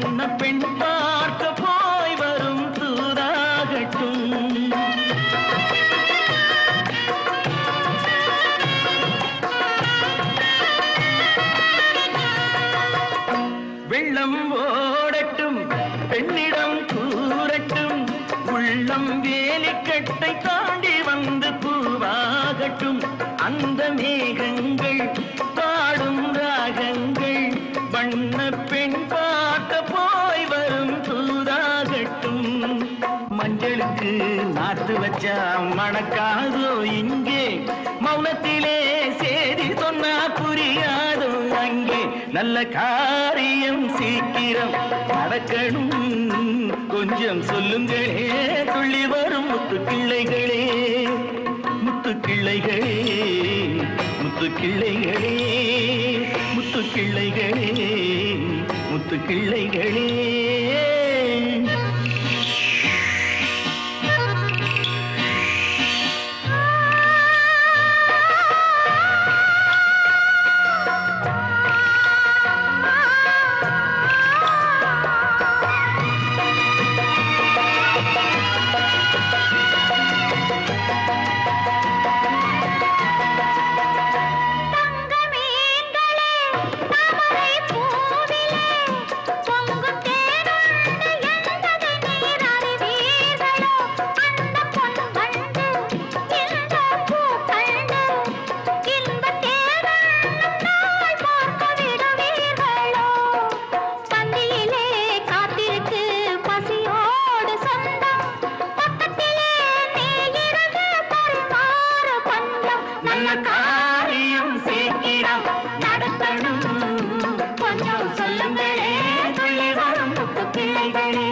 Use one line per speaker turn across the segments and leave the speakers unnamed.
வண்ண பெண் பார்க்க போய் வரும் தூராகட்டும். வெள்ளம் ஓடட்டும், பெண்ணிடம் கூறட்டும், உள்ளம் வேலிக்கட்டை தாண்டி வந்து பூவாகட்டும். அந்த மேகங்கள் பாடும் ராகங்கள் வண்ண பெண் பார்க்க போய் வரும் தூதாகட்டும். மஞ்சளுக்கு நாட்டு வச்சா மணக்காதோ இங்கே, மௌனத்திலே சேதி சொன்னா புரியாதோ அங்கே. நல்ல காரியம் சீக்கிரம் நடக்கணும், கொஞ்சம் சொல்லுங்களே துள்ளி வரும் முத்துக்கிள்ளைகளே, முத்துக்கிள்ளைகளே, முத்துக்கிள்ளைகளே, முத்துக்கிள்ளைகளே, முத்துக்கிள்ளைகளே. காரியம் சீக்கிரம் நடத்தணும், கொஞ்சம் சொல்லுங்களே துள்ளி வரும் முத்துக்கிள்ளைகளே,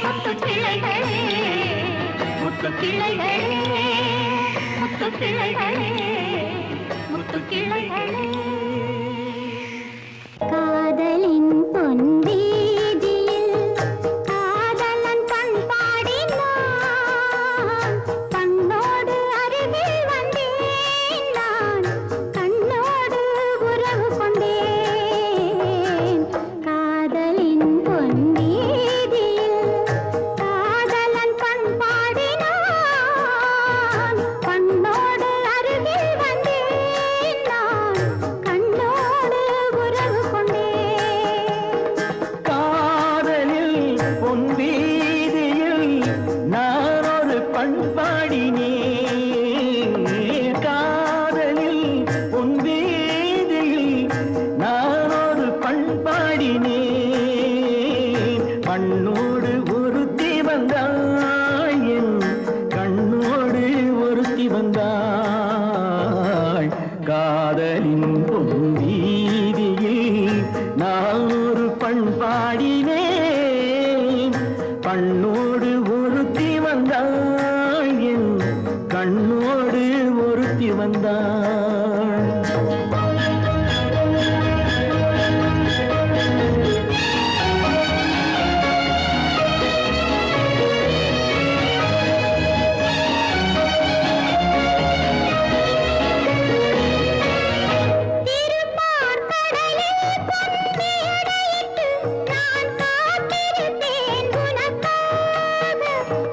முத்துக்கிள்ளைகளே, முத்துக்கிள்ளைகளே, முத்துக்கிள்ளைகளே, முத்துக்கிள்ளைகளே. காதலின் பொன்வீதியில் காதலன் பண்பாடினான், கண்ணோடு அருகில் வந்தேன் நான், கண்ணோடு உறவு கொண்டேன். காதலின் பொன்வீதியில் காதலன் பண்பாடினான், கண்ணோடு அருகில் வந்தேன் நான், கண்ணோடு உறவு கொண்டேன். காதலில் பொன்வீதியில் நான் ஒரு பண்பாடினேன், காதலில் பொன்வீதியில் நான் ஒரு பண்பாடினேன். பண்ணோடு ஒருத்தி வந்தாள், என் கண்ணோடு ஒருத்தி வந்தாள். காதலின் பொன்வீதியில் நான் ஒரு பண்பாடினேன், பண்ணோடு ஒருத்தி வந்தாள், என் கண்ணோடு ஒருத்தி வந்தாள்.
திருப்பார்கடலில் பொன்மேடையிட்டு நான் காத்திருப்பேன் உனக்காக.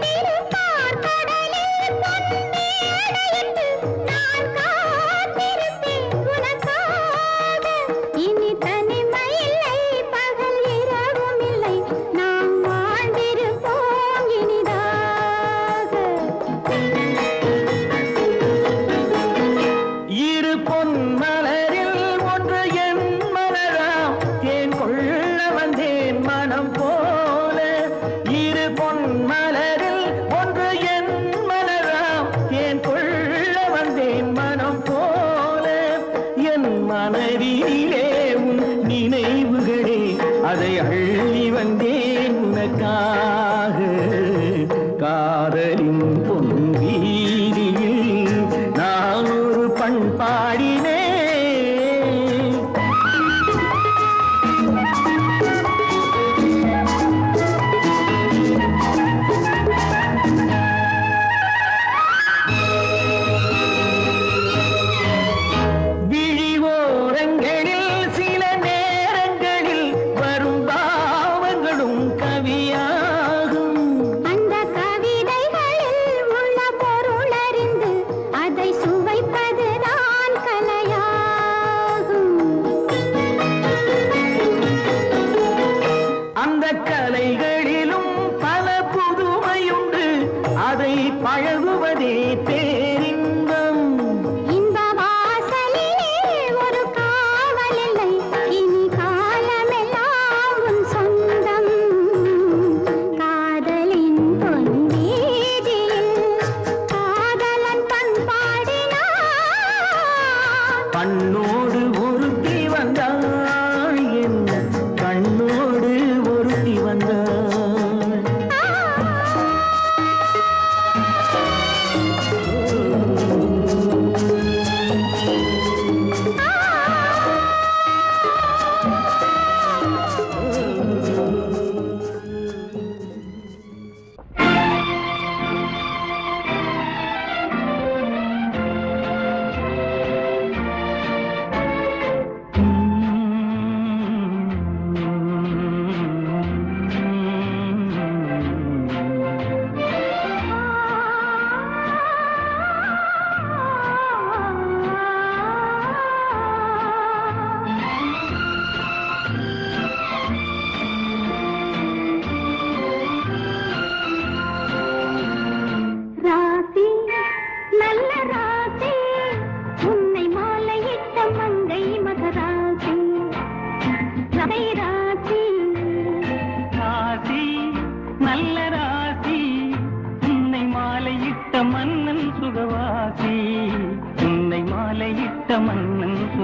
திருப்பார்கடலில் பொன்மேடையிட்டு நான் காத்திருப்பேன் உனக்காக. இனி தனிமையில்லை, பகல் இரவும் இல்லை, நாம் வாழ்ந்திருப்போம் இனிதாக.
இரு பொன் மலரில் ஒன்று என் மலராம், தேன் கொள்ள வந்தேன் மனம் போல. இரு பொன் மலரில் ஒன்று என் மலராம், தேன் கொள்ள வந்தேன் மனம் போல. என் மனதிலே உன் நினைவுகளே, அதை அள்ளி வந்தேன் உனக்காக. காதலின் பொன்வீதியில் நான் ஒரு பண்பாடினேன். விழிவோரங்களில் சில நேரங்களில் வரும்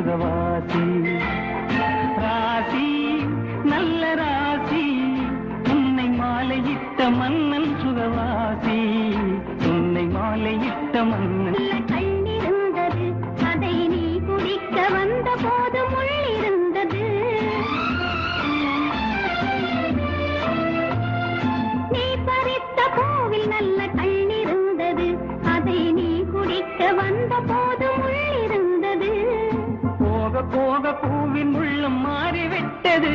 சுகவாசி ராசி நல்ல ராசி உன்னை மாலையிட்ட மன்னன் சுகவாசி உன்னை மாலையிட்ட மன்னன்
கண்ணிருந்தது அதை நீ குடிக்க வந்த போது முள்ளிருந்தது நீ பறித்த பூவில் நல்ல கண்ணிருந்தது அதை நீ குடிக்க வந்த போது முள்ளிருந்தது
போக போக பூவின் உள்ளம் மாறிவிட்டது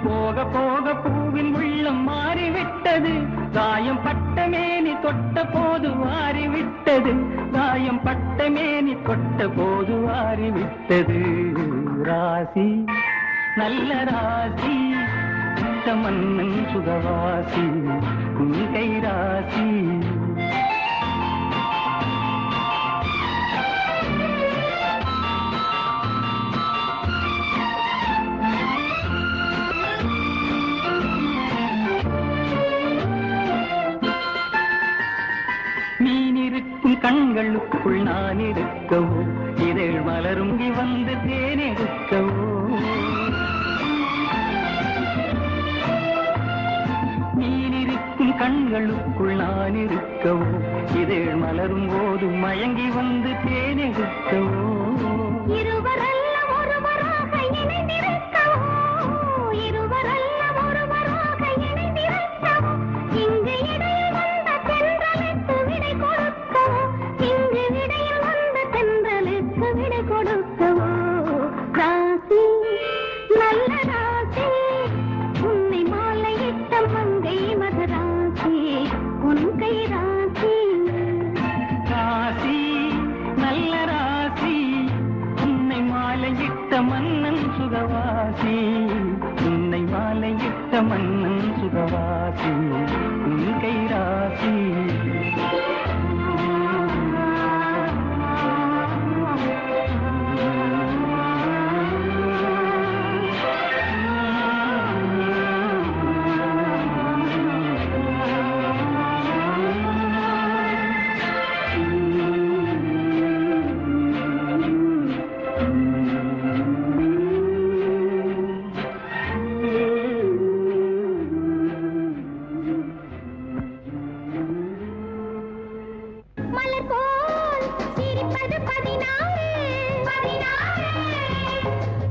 போக போக பூவின் உள்ளம் மாறிவிட்டது காயம் பட்ட மேனி தொட்ட போது வாரிவிட்டது காயம் பட்ட மேனி தொட்ட போது வாரிவிட்டது ராசி நல்ல ராசி இந்த மன்னன் சுகவாசி உன் கை ராசி மீனிருக்கும் கண்களுக்குள் நான் இருக்கவோ இதழ் மலருங்கி வந்து தேனெடுக்கவோ மீனிருக்கும் கண்களுக்குள் நான் இருக்கவோ இதழ் மலரும் போது மயங்கி வந்து தேனெடுக்கவோ
இருவரல்ல ஒருவராக இணைந்திருக்கவோ இருவரல்ல ஒருவராக இணைந்திருக்கவோ இங்கு இடையில் வந்த தென்றலுக்கு விடை கொடுக்கவோ இங்கு இடையில் வந்த தென்றலுக்கு விடை கொடுக்கவோ ராசி நல்ல ராசி உன்னை மாலையிட்ட மங்கை மகராசி உன் கை ராசி
ராசி நல்ல ராசி உன்னை மாலையிட்ட மன்னன் சுகவாசி உன்னை மாலையிட்ட மன்னன் சுகவாசி உன் கை ராசி
மலர் போல் சிரிப்பது 16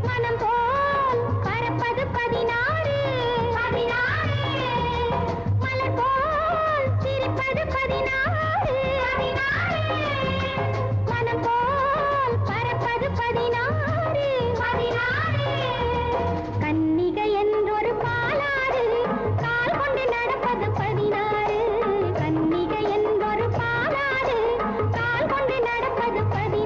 மனம் போல் பறப்பது 16 மலர் போல் சிரிப்பது 16 மனம் போல் பறப்பது 16 கன்னிகை என்றொரு பாலாறு கால் கொண்டு நடப்பது 16 கன்னிகை என்றொரு பாலாறு கால் கொண்டு நடப்பது 16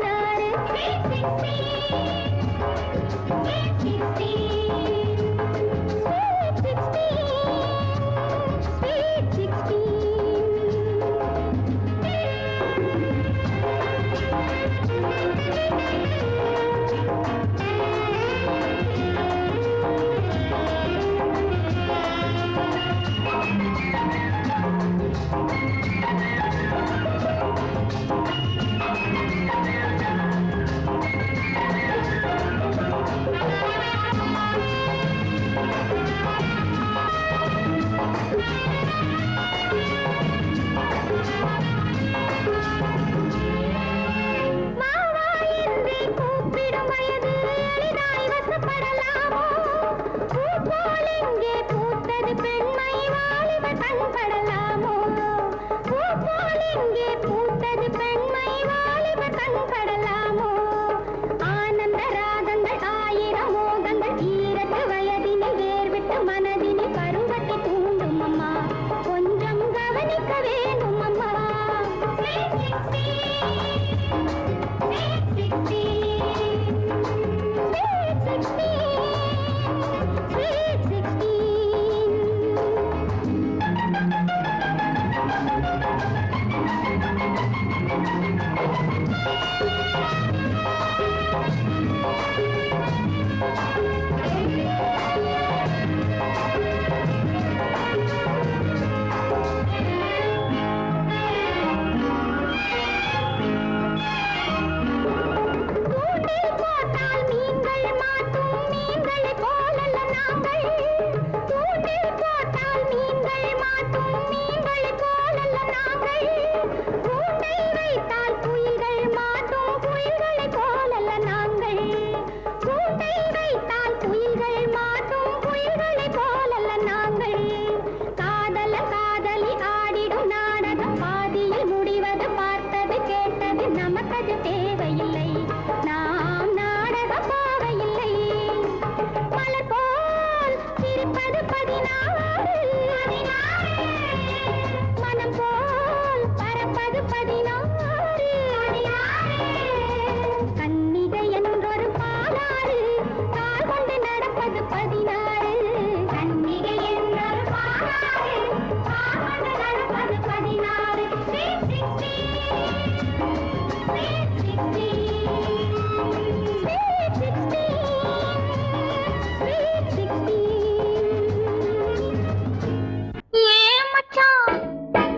மாவா என்றே கூப்பிடும் வயது எளிதாய் வசப்படலாமோ பூ போல் இங்கே பூத்தது பெண்மை வாலிபர் கண்படலாமோ பூ போல் இங்கே பூத்தது பெண்மை வாலிபர் கண்படலாமோ ஆனந்த ராகங்கள் 1000 மோகங்கள் ஈரத்து வயதினில் வேர்விட்டு மனதினில் பருவத்தை தூண்டும் அம்மா கொஞ்சம் கவனிக்க வேண்டும் அம்மா தூண்டில் போட்டால் 16 கன்னிகை என்றொரு பாராறு காமன் நடப்பது 16 Sweet 16 ஏன் மச்சான்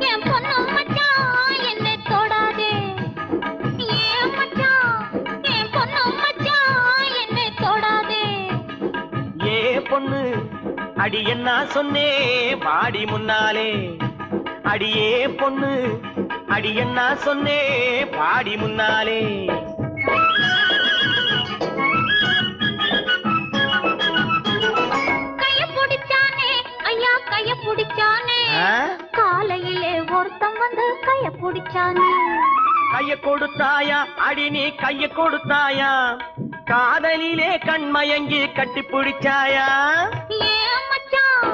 என் பொண்ணு மச்சான் என்னை தொடாதே ஏன் மச்சான் என் பொண்ணு மச்சான் என்னை தொடாதே
ஏ பொண்ணு அடி என்ன சொன்னே வாடி முன்னாலே அடியே பொண்ணு அடி என்ன சொன்னே பாடி முன்னாலே
கைய பிடிச்சானே ஐயா கைய பிடிச்சானே காலையிலே ஒருத்தன் வந்து கைய பிடிச்சானே
கைய கொடுத்தாயா அடி நீ கைய கொடுத்தாயா காதலிலே கண்மயங்கி கட்டி பிடிச்சாயா
ஏன் மச்சான்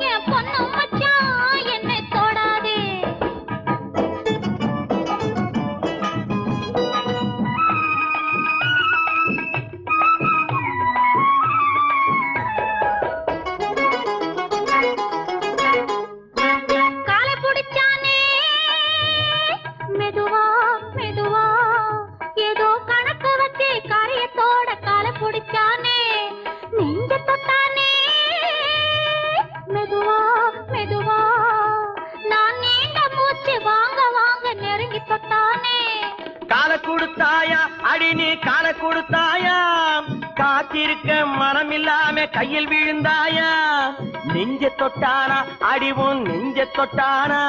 என் பொண்ணு மச்சான் என்னை தொடாதே காலை பிடிச்சானே மெதுவா மெதுவா ஏதோ கணக்கு வச்சு காரியத்தோட காலை பிடிச்சானே நெஞ்ச தொட்டானே மெதுவா மெதுவா நான் நீண்ட மூச்சு வாங்க வாங்க நெருங்கி தொட்டானே
கால கொடுத்தாயா அடி நீ கால கொடுத்தாயா காத்திருக்க மனம் இல்லாம கையில் விழுந்தாயா நெஞ்ச தொட்டானா அடிவும் நெஞ்ச தொட்டானா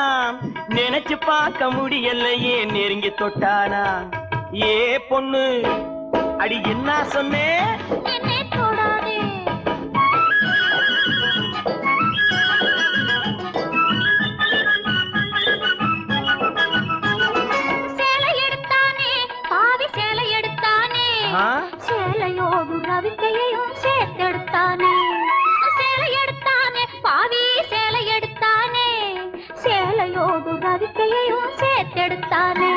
நினைச்சு பார்க்க முடியலையே நெருங்கி தொட்டானா ஏ பொண்ணு அடி என்ன சொன்னே
என்னை தொடாதே சேலை எடுத்தானே பாவி சேலை எடுத்தானே சேலையோடு ரவிக்கையையும் சேர்த்தெடுத்தானே சேலை எடுத்தானே பாவி சேலை எடுத்தானே சேலையோடு ரவிக்கையையும் சேர்த்தெடுத்தானே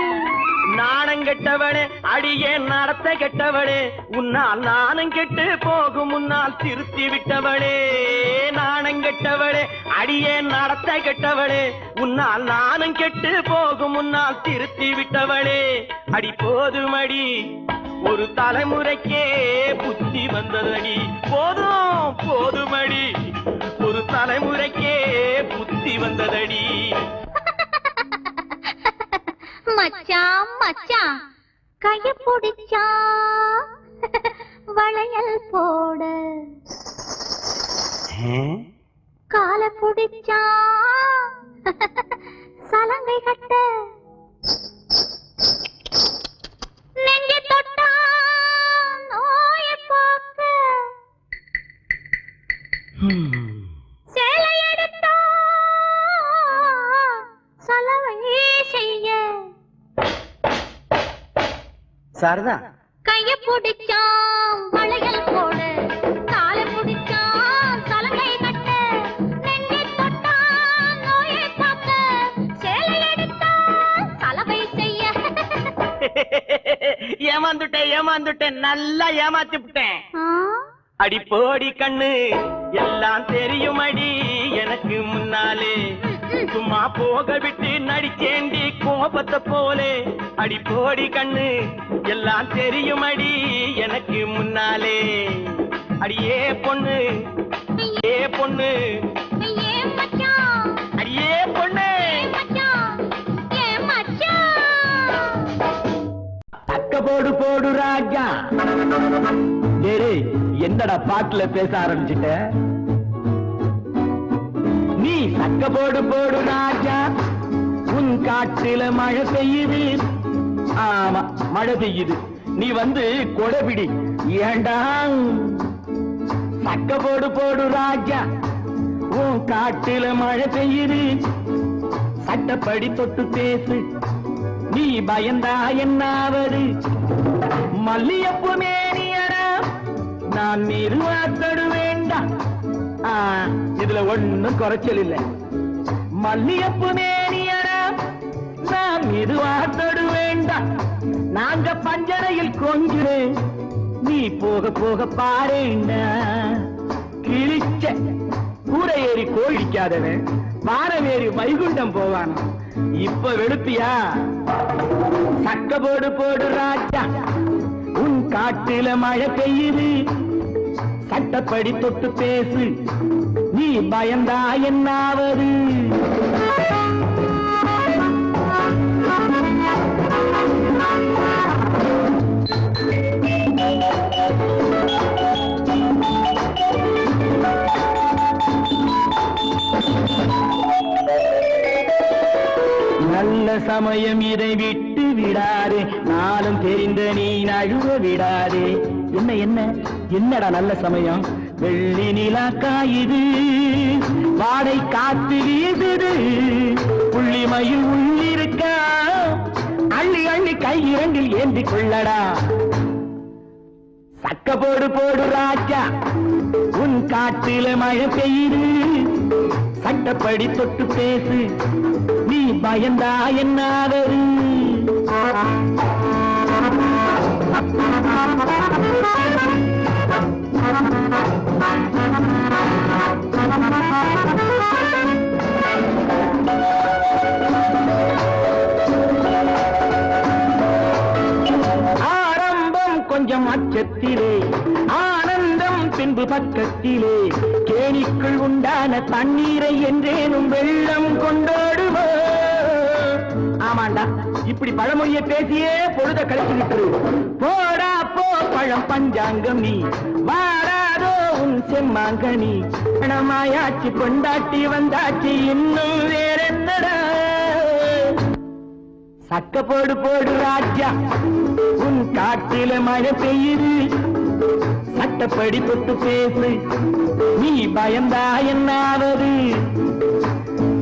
நாணம் கெட்டவளே அடியே நடத்த கெட்டவளே உன்னால் நாணம் கெட்டு போகும் முன்னால் திருத்தி விட்டவளே நாணம் கெட்டவளே அடியே நடத்த கெட்டவளே உன்னால் நாணம் கெட்டு போகும் முன்னால் திருத்தி விட்டவளே அடி போதுமடி ஒரு தலைமுறைக்கே புத்தி வந்ததடி போதும் போதுமடி ஒரு தலைமுறைக்கே புத்தி வந்ததடி
மச்சான் மச்சான் கைய பிடிச்சா வளையல் போட காலை பிடிச்சா சலங்கை கட்ட நெஞ்சு தொட்டா நோய போக்க சேலை எடுத்தா சலவை செய்ய
சாரதா
கைய பிடிச்சான் வளையல் போட காலை பிடிச்சான் சலங்கை கட்ட நெஞ்சை தொட்டான் நோயை காக்க சேலை எடுத்தான் சலவை செய்ய
ஏமாந்துட்டேன் நல்லா ஏமாத்தி விட்டேன் அடி போடி கண்ணு எல்லாம் தெரியும் அடி எனக்கு முன்னாலே சும்மா போக விட்டு நடிச்சேண்டி கோபத்தை போலே அடி போடி கண்ணு எல்லாம் தெரியும் அடி எனக்கு முன்னாலே அடியே பொண்ணு ஏ பொண்ணு
ஏ மச்சான்
அடியே பொண்ணு
மச்சான் ஏ மச்சான்
தக்க போடு போடு ராஜா டேய் என்னடா பாட்டுல பேச ஆரம்பிச்சிட்ட நீ தக்க போடு போடு ராஜா உன் காட்டுல மழை பெய்யுது ஆமா மழை பெய்யுது நீ வந்து கொடைபிடி ஏண்டா தக்க போடு போடு ராஜா உன் காட்டுல மழை பெய்யுது சட்டப்படி தொட்டு பேசு நீ பயந்தா என்னாவது மல்லியப்பு மேனியரா நான் நிறுவாத்தடு வேண்டாம் இதுல ஒண்ணும் குறைச்சல் இல்லை மல்லியப்பு மேனியரா நான் நிறுவாத்தடு வேண்டாம் நாங்க பஞ்சனையில் கொஞ்சுறேன் நீ போக போக பாருண்டா கிழிச்ச கூரை ஏறி கோழிக்காதவன் வானவேறி வைகுண்டம் போவான். இப்ப வெளுப்பியா? சக்க போடு போடு ராஜா, உன் காட்டுல மழை பெய்யுது, சட்டப்படி தொட்டு பேசு, நீ பயந்தா என்னாவது? நல்ல சமயம் இதை விட்டு விடாதே, நாளும் தெரிந்த நீ நழுவ விடாதே. என்ன என்ன என்னடா நல்ல சமயம்? வெள்ளி நிலா காயுது, வாடை காத்து வீசுது, புள்ளிமயில் உள்ளிருக்கா, அள்ளி அள்ளி கை இரண்டில் ஏந்தி கொள்ளடா. சக்க போடு போடு ராஜா, உன் காட்டில மழை பெய்யுது, சட்டப்படி தொட்டு பேசு, நீ பயந்தா என்னாவது? ஆரம்பம் கொஞ்சம் அச்சத்திலே, ஆனந்தம் பின்பு பக்கத்திலே, கேணிக்குள் உண்டான தண்ணீரை என்றேனும் வெள்ளம் கொண்டாடுவோ. ஆமாண்டா, இப்படி பழமொழிய பேசியே பொழுத கழிச்சுக்கிட்டு போடா போ. பழம் பஞ்சாங்கம் நீ வாராதோ உன் செம்மாங்கனி, பணமாயாச்சு கொண்டாட்டி வந்தாச்சு, இன்னும் வேற என்னடா? சக்க போடு போடு ராஜா, உன் காட்டில மழை பெய்யுது, சட்டப்படி தொட்டு பேசு, நீ பயந்தா என்னாவது?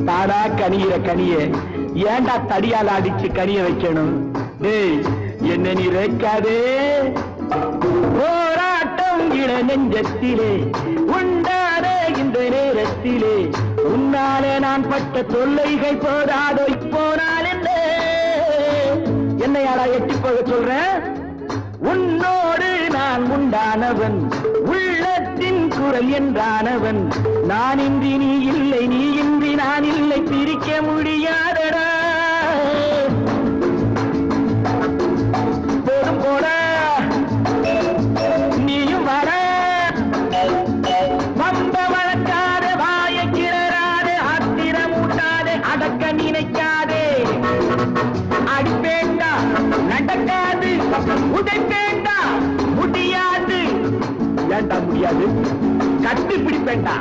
தாடா கனியிற கனிய ஏண்டா தடியால் அடிச்சு கனிய வைக்கணும்? டேய், என்ன நீ ரேக்காதே. போராட்டம் இள நெஞ்சத்திலே உண்டான இந்த நேரத்திலே, உன்னாலே நான் பட்ட தொல்லைகள் போதாதோ இப்போனால் என்ன? என்னையாடா எட்டி போக சொல்றேன்? உன்னோடு நான் உண்டானவன், உள்ளத்தின் குரல் என்றானவன், நான் இன்றி நீ இல்லை, நீ இன்றி நான் இல்லை, பிரிக்க முடியாதடா. போதும் போடா, நீயும் வர. வம்ப வளர்க்காத, வாய கிளறாதே, ஆத்திரம் ஊட்டாதே, அடக்க நினைக்காதே. அடிப்பேண்டா நடக்காது, உதைப்பேண்டா முடியாது. ஏண்டா முடியாது? கட்டி பிடிப்பேண்டா,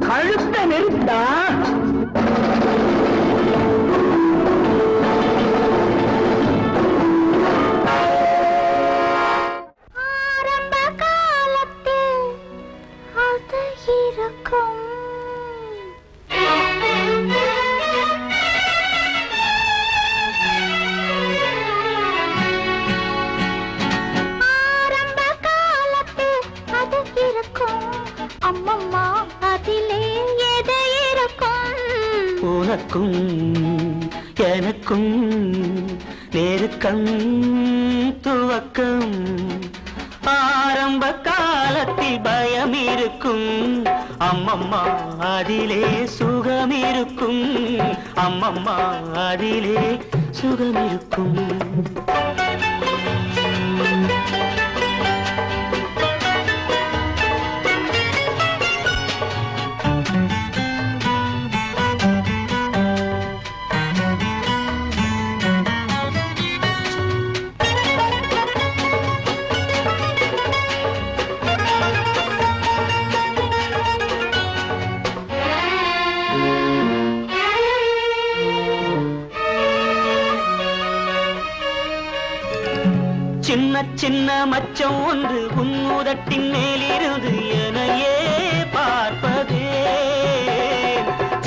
கழுத்த நெருந்தா.
ஆரம்ப காலத்தில் அது இருக்கும், ஆரம்ப காலத்தில் அது இருக்கும், அம்மம்மா அதிலே எது இருக்கும்?
உனக்கும் எனக்கும் நெருக்கம் துவக்கம், ஆரம்ப காலத்தில் பயம் இருக்கும், அம்மம்மா அதிலே சுகம் இருக்கும், அம்மம்மா அதிலே சுகம் இருக்கும். சின்ன சின்ன மச்சம் ஒன்று உன் உதட்டின் மேலிருந்து எனையே பார்ப்பதே,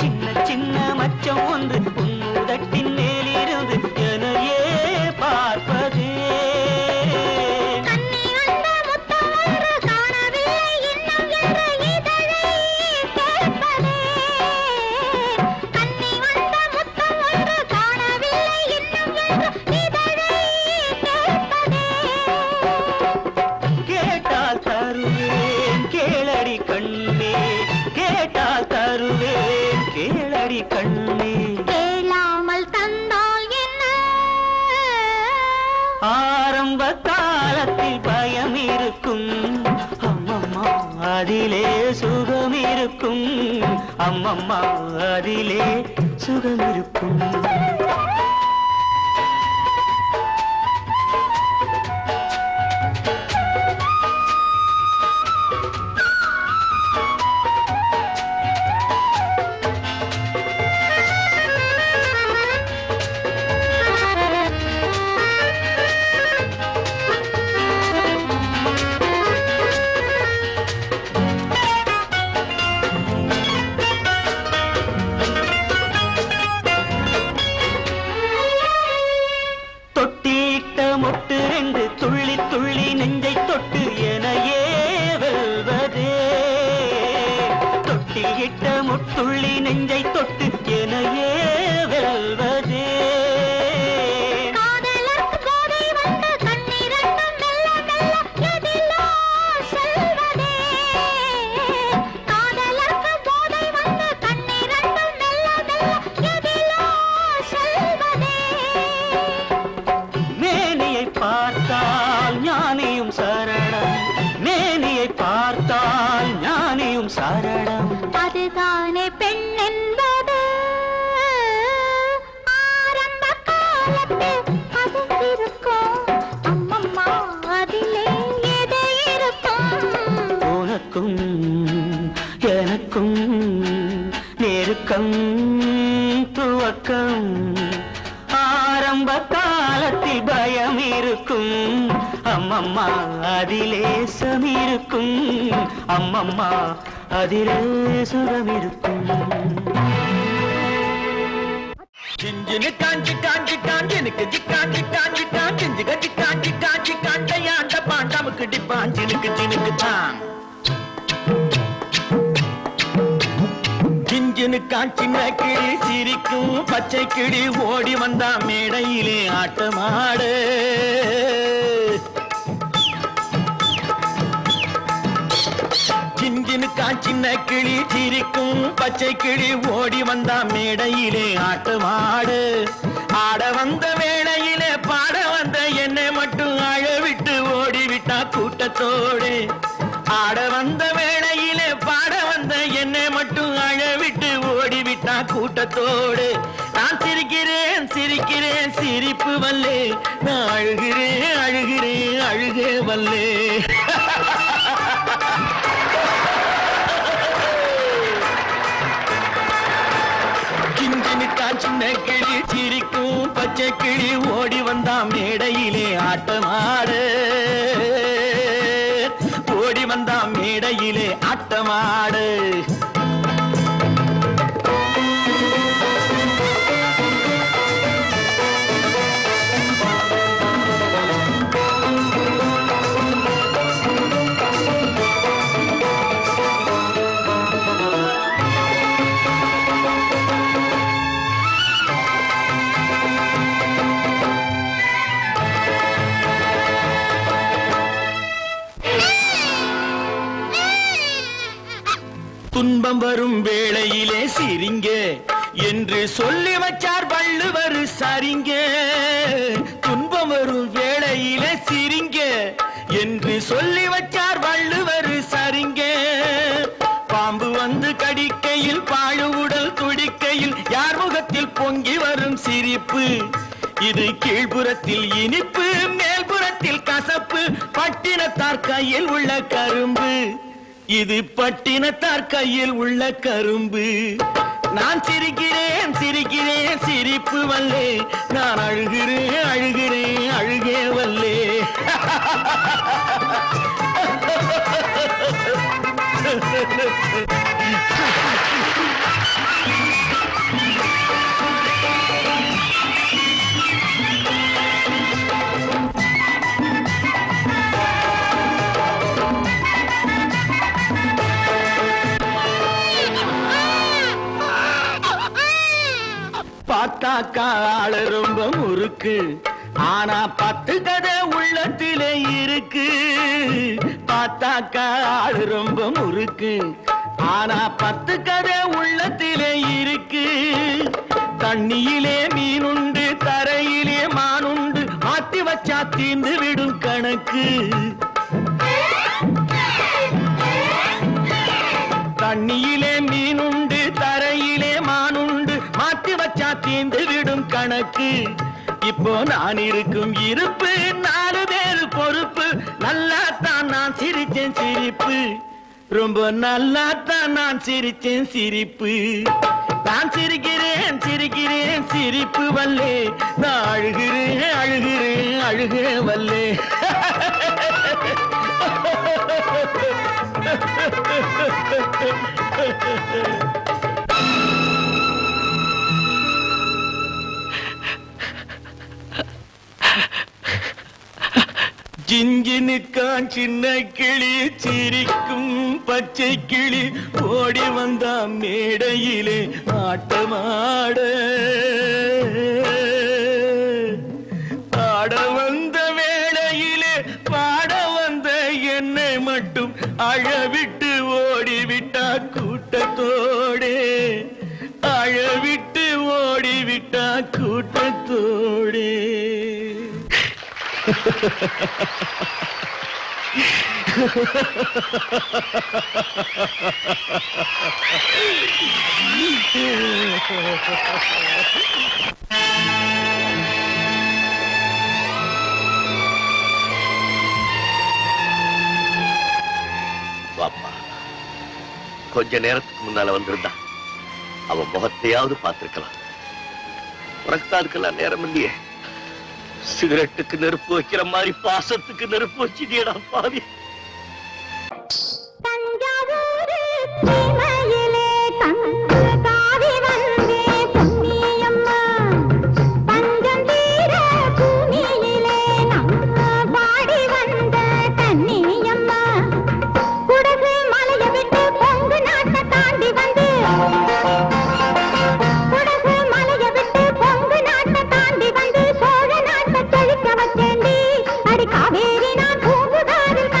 சின்ன சின்ன மச்சம் ஒன்று உன் உதட்டின் மேலிருந்து எனையே பார்ப்பதே. கேட்டால் தருவேன் கேளடி கண்ணே, கேட்டால் தருவேன் கேளடி கண்ணே.
கேளாமல் தந்தால் என்ன?
ஆரம்ப காலத்தில் பயம் இருக்கும் அம்மம்மா, அதிலே சுகம் இருக்கும் அம்மம்மா, அதிலே சுகம் இருக்கும். மொட்டு ரெண்டு துள்ளி துள்ளி நெஞ்சை தொட்டு எனையே வெல்வதே. தொட்டில் இட்ட முட்டுள்ளி நெஞ்சை தொட்டு எனையே வெல்வதே.
காதலர்க்கு போதை வந்து கண்ணீரண்டும் மெல்ல மெல்ல எதிலோ செல்வதே. காதலர்க்கு போதை வந்து கண்ணீரண்டும் மெல்ல மெல்ல எதிலோ செல்வதே.
மேனியை பார்த்தால் ஞானியும் சரணம், மேனியை பார்த்தால் ஞானியும் சரணம்.
அதுதானே பெண் என்பது, ஆரம்ப காலத்தில் பதிந்திருக்கும் அம்மம்மா, அதிலே எது இருக்கும்?
உனக்கும் எனக்கும் நெருக்கம் துவக்கம். ஆரம்ப காலத்தில் பயம் இருக்கும் அம்மம்மா, அதிலே சமிருக்கும் அம்மம்மா, அதிலே சுகம் இருக்கும்.
சிஞ்சினு காஞ்சி காஞ்சி காஞ்சினுக்கு ஜிக்காஞ்சி காஞ்சி காஞ்சிஞ்சிக ஜிக்காஞ்சி காஞ்சி காண்டையாண்ட பாண்டாமுக்கு டிப்பாஞ்சினுக்கு ஜினுக்கு தான். சிஞ்சினு காஞ்சின கிளி சிரிக்கும் பச்சை கிளி ஓடி வந்தா மேடையிலே ஆட்டமாடு. சிஞ்சினு காஞ்சின கிளி சிரிக்கும் பச்சை கிளி ஓடி வந்தா மேடையிலே ஆட்டமாடு. ஆட வந்த வேளையிலே பாட வந்த என்னை மட்டும் அழவிட்டு ஓடிவிட்டா கூட்டத்தோடு. ஆட வந்த வேளையிலே பாட வந்த என்னை மட்டும் அழவிட்டு ஓடிவிட்டா கூட்டத்தோடு. நான் சிரிக்கிறேன் சிரிக்கிறேன் சிரிப்பு வல்லே, நான் அழுகிறேன் அழுகிறேன் அழுகே வல்லே. சின்ன கிளி சிரிக்கும் பச்சை கிளி ஓடி வந்தா மேடையிலே ஆட்டமாடு. ஓடி வந்தா மேடையிலே ஆட்டமாடு. துன்பம் வரும் வேளையிலே சிரிங்க என்று சொல்லி வச்சார் வள்ளுவர் சரிங்க. துன்பம் வரும் வேளையிலே சிரிங்க என்று சொல்லி வச்சார் வள்ளுவர் சரிங்க. பாம்பு வந்து கடிக்கையில் பாழு உடல் துடிக்கையில் யார் முகத்தில் பொங்கி வரும் சிரிப்பு. இது கீழ்புறத்தில் இனிப்பு மேல்புறத்தில் கசப்பு. பட்டினத்தார் கையில் உள்ள கரும்பு, இது பட்டினத்தார் கையில் உள்ள கரும்பு. நான் சிரிக்கிறேன் சிரிக்கிறேன் சிரிப்பு வல்லே, நான் அழுகிறேன் அழுகிறேன் அழுகே வல்லே. பார்த்தாக்கா ஆளு ரொம்ப முறுக்கு, ஆனா 10 கதை உள்ளத்திலே இருக்கு. பார்த்தாக்கா ஆளு ரொம்ப முறுக்கு, ஆனா 10 கதை உள்ளத்திலே இருக்கு. தண்ணியிலே மீனுண்டு, தரையிலே மானுண்டு, மாத்தி வச்சா தீர்ந்து விடும் கணக்கு. தண்ணியிலே மீனுண்டு, தரையிலே மானுண்டு, மாத்தி வச்சா தீர்ந்து விடும் கணக்கு. இப்போ நான் இருக்கும் இருப்பு 4 பேரு பொறுப்பு. நல்லாத்தான் நான் சிரிச்சேன் சிரிப்பு, ரொம்ப நல்லாத்தான் நான் சிரிச்சேன் சிரிப்பு. நான் சிரிக்கிறேன் சிரிக்கிறேன் சிரிப்பு வல்லே, நான் அழுகிறேன் அழுகிறேன் அழுகே வல்லே. ஜிஞ்சினுக்கான் சின்ன கிளி, சிரிக்கும் பச்சை கிளி, ஓடி வந்தா மேடையிலே ஆட்டமாட. ஆட வந்த வேளையிலே பாட வந்த என்னை மட்டும் அழவிட்டு ஓடிவிட்டா கூட்டத்தோடே. அழவிட்டு ஓடிவிட்டா கூட்டத்தோடே.
வாப்பா, கொஞ்ச நேரத்துக்கு முன்னால வந்திருந்தா அவன் முகத்தையாவது பார்த்திருக்கலாம். உனக்கு தான் அதுக்கெல்லாம் நேரம் இல்லையே. சிகரெட்டுக்கு நெருப்பு வைக்கிற மாதிரி பாசத்துக்கு நெருப்பு வச்சிட்டியடா பாவி.
காவேரி நான் பூங்குகாரில்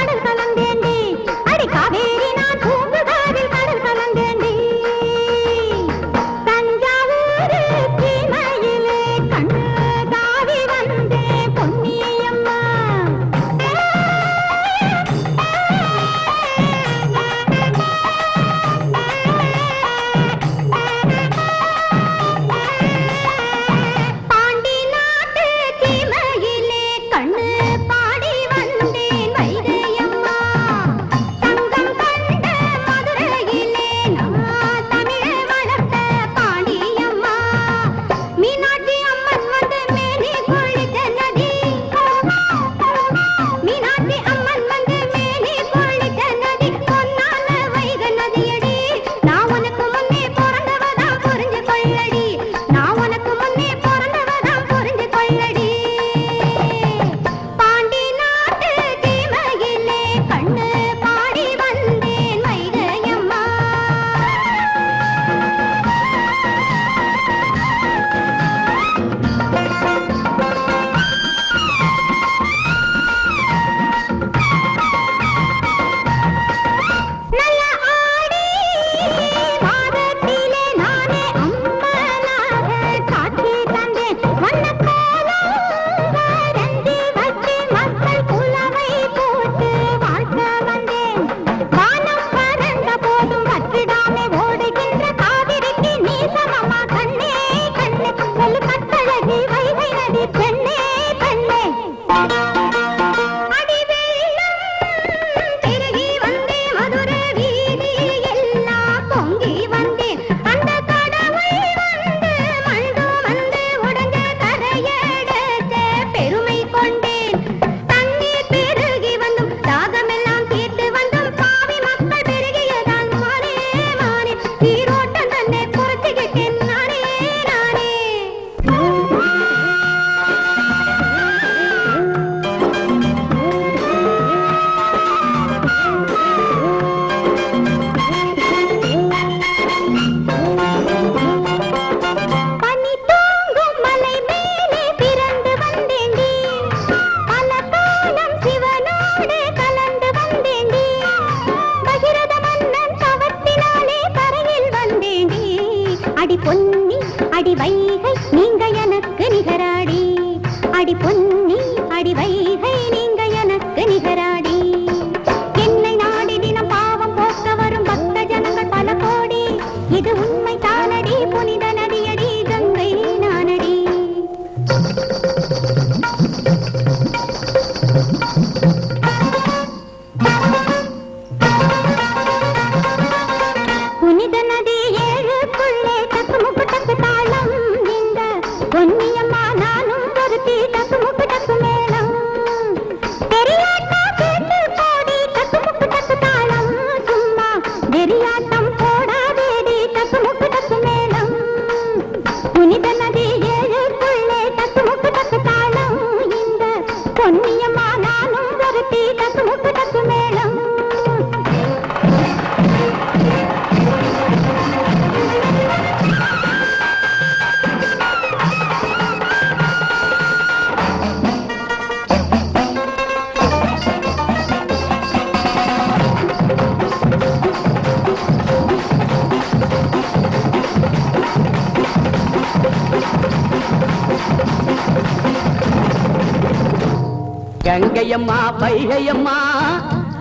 கங்கையம்மா வைகையம்மா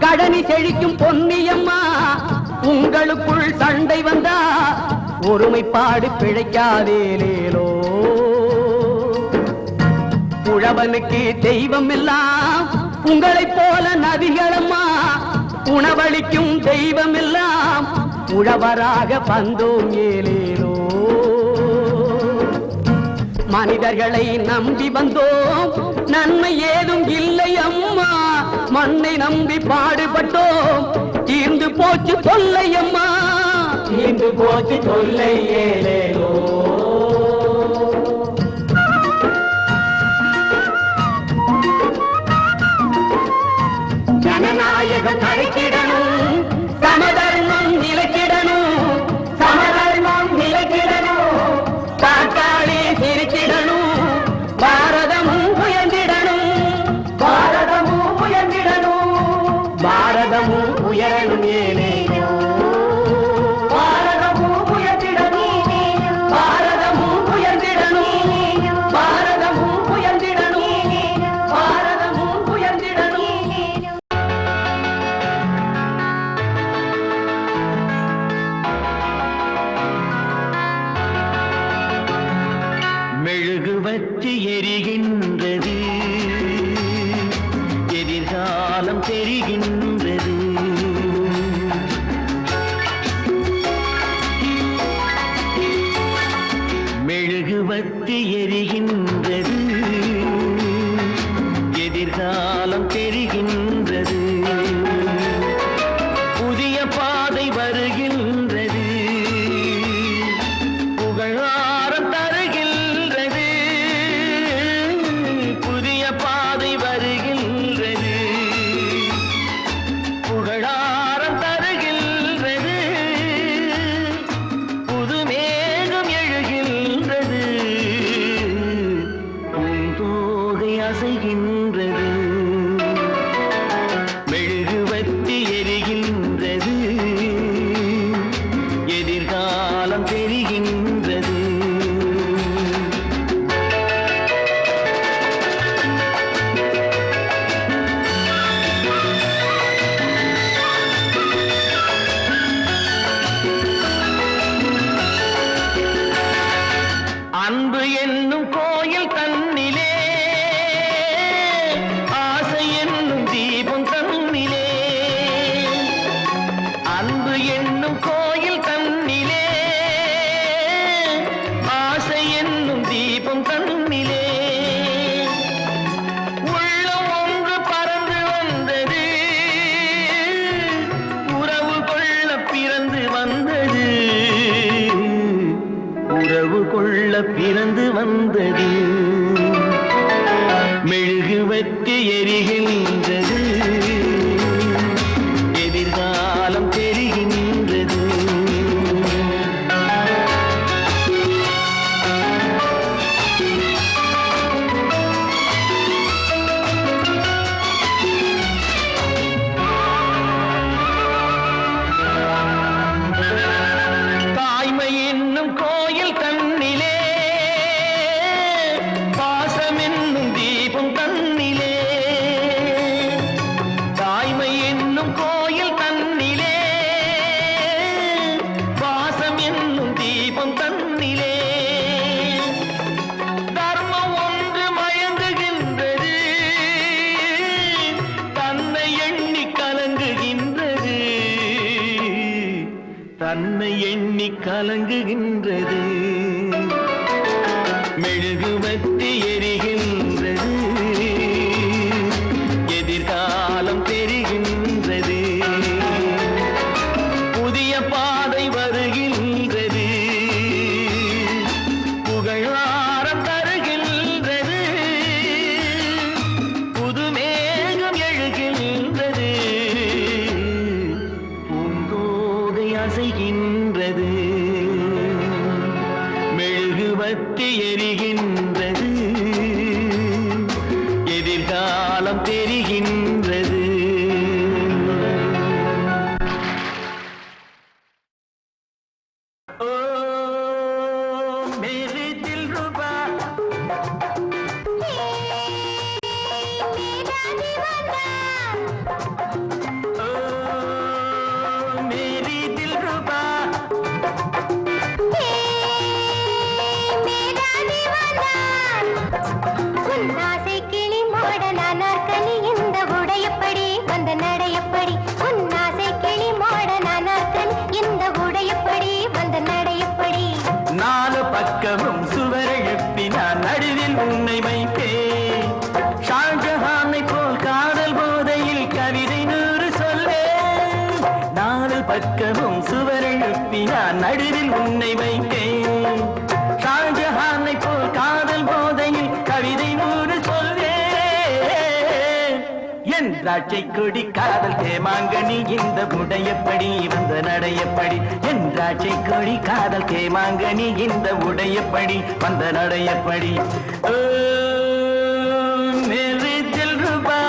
கடனி செழிக்கும் பொன்னியம்மா உங்களுக்குள் சண்டை வந்தா ஒருமைப்பாடு பிழைக்காதேலேலோ உழவனுக்கு தெய்வம் எல்லாம் உங்களைப் போல நதிகளம்மா உணவளிக்கும் தெய்வம் எல்லாம் உழவராக வந்தோம் ஏலேலோ மனிதர்களை நம்பி வந்தோம் நன்மை ஏதும் இல்லை அம்மா மண்ணை நம்பி பாடுபட்டோம் தீர்ந்து போச்சு தொல்லை அம்மா தீர்ந்து போச்சு தொல்லை ஏலேலோ ஜனநாயகம் தழைக்கிடணும் சமதர்மம் நிலைக்கிடணும் சமதர்மம் நிலைக்கிடணும் பாட்டாளி சிரிக்கிடணும் பாரதமும் உயர்ந்திடணும் பாரதமும் உயர்ந்திடணும் பாரதமும் உயரணும் ஏனேயோ பாரதமும் உயர்ந்திடணும் பாரதமும் உயர்ந்திடணும் பாரதமும் உயர்ந்திடணும் பாரதமும் உயர்ந்திடணும்
மெழுகுவற்றி எரிகின்றது எதிர்காலம் தெரிகின்றது மெழுகுவற்றி எரிகின்றது எதிர்காலம் தெரிகின்றது புதிய பாதை வருகின்றது புகழாரம் தருகின்றது புதிய பாதை வருகின்றது புகழாரம் தருகின்றது புது மேகம் எழுகின்றது பூந்தோகை அசைகின்றது மெழுகுவத்தி எரிகின்றது எதிர்காலம் தெரிகின்றது அன்பு என்னும் கோயில் தன்னிலே ஆசை என்னும் தீபம் தன்னிலே அன்பு என்னும் கோயில் தன்னிலே ஆசை என்னும் தீபம் தன்னிலே உள்ளம் ஒன்று பறந்து வந்தது உறவு கொள்ள பிறந்து வந்தது உறவு கொள்ள பிறந்து வந்தது மெழுகுவற்றி எரிகின்றது எதிர்காலம் தெரிகின்றது தாய்மை என்னும் கோயில் தன்னிலே பாசம் என்னும் தீபம் தன்னிலே தாய்மை என்னும் கோயில் தன்னிலே பாசம் என்னும் தீபம் தன்னிலே தர்மம் ஒன்று மயங்குகின்றது தன்னை எண்ணி கலங்குகின்றது தன்னை எண்ணி கலங்குகின்றது மெழுகுவத்தி எரிகின்றது எதிர்காலம் தெரிகின்றது புதிய பாதை வருகின்றது புகழாரம் தருகின்றது புது மேகம் எழுகின்றது பூந்தோகை அசைகின்றது மெழுகுவத்தி எரிகின்றது எதிர்காலம் தெரிகின்றது ஓ மேரே தில்ருபா
मेरा दिल
பக்கமும் சுவரெழுப்பி நான் நடுவில் உன்னை வைத்தேன். ஷாஜஹானை போல் காதல் போதையில் கவிதை 100 சொல்வேன். என் திராட்சை கொடி காதல் தேமாங்கனி இந்த உடையப்படி வந்த நடையப்படி. என் திராட்சை கொடி காதல் தேமாங்கனி இந்த உடையப்படி வந்த நடையப்படி. ஓ மேரே தில் ருபா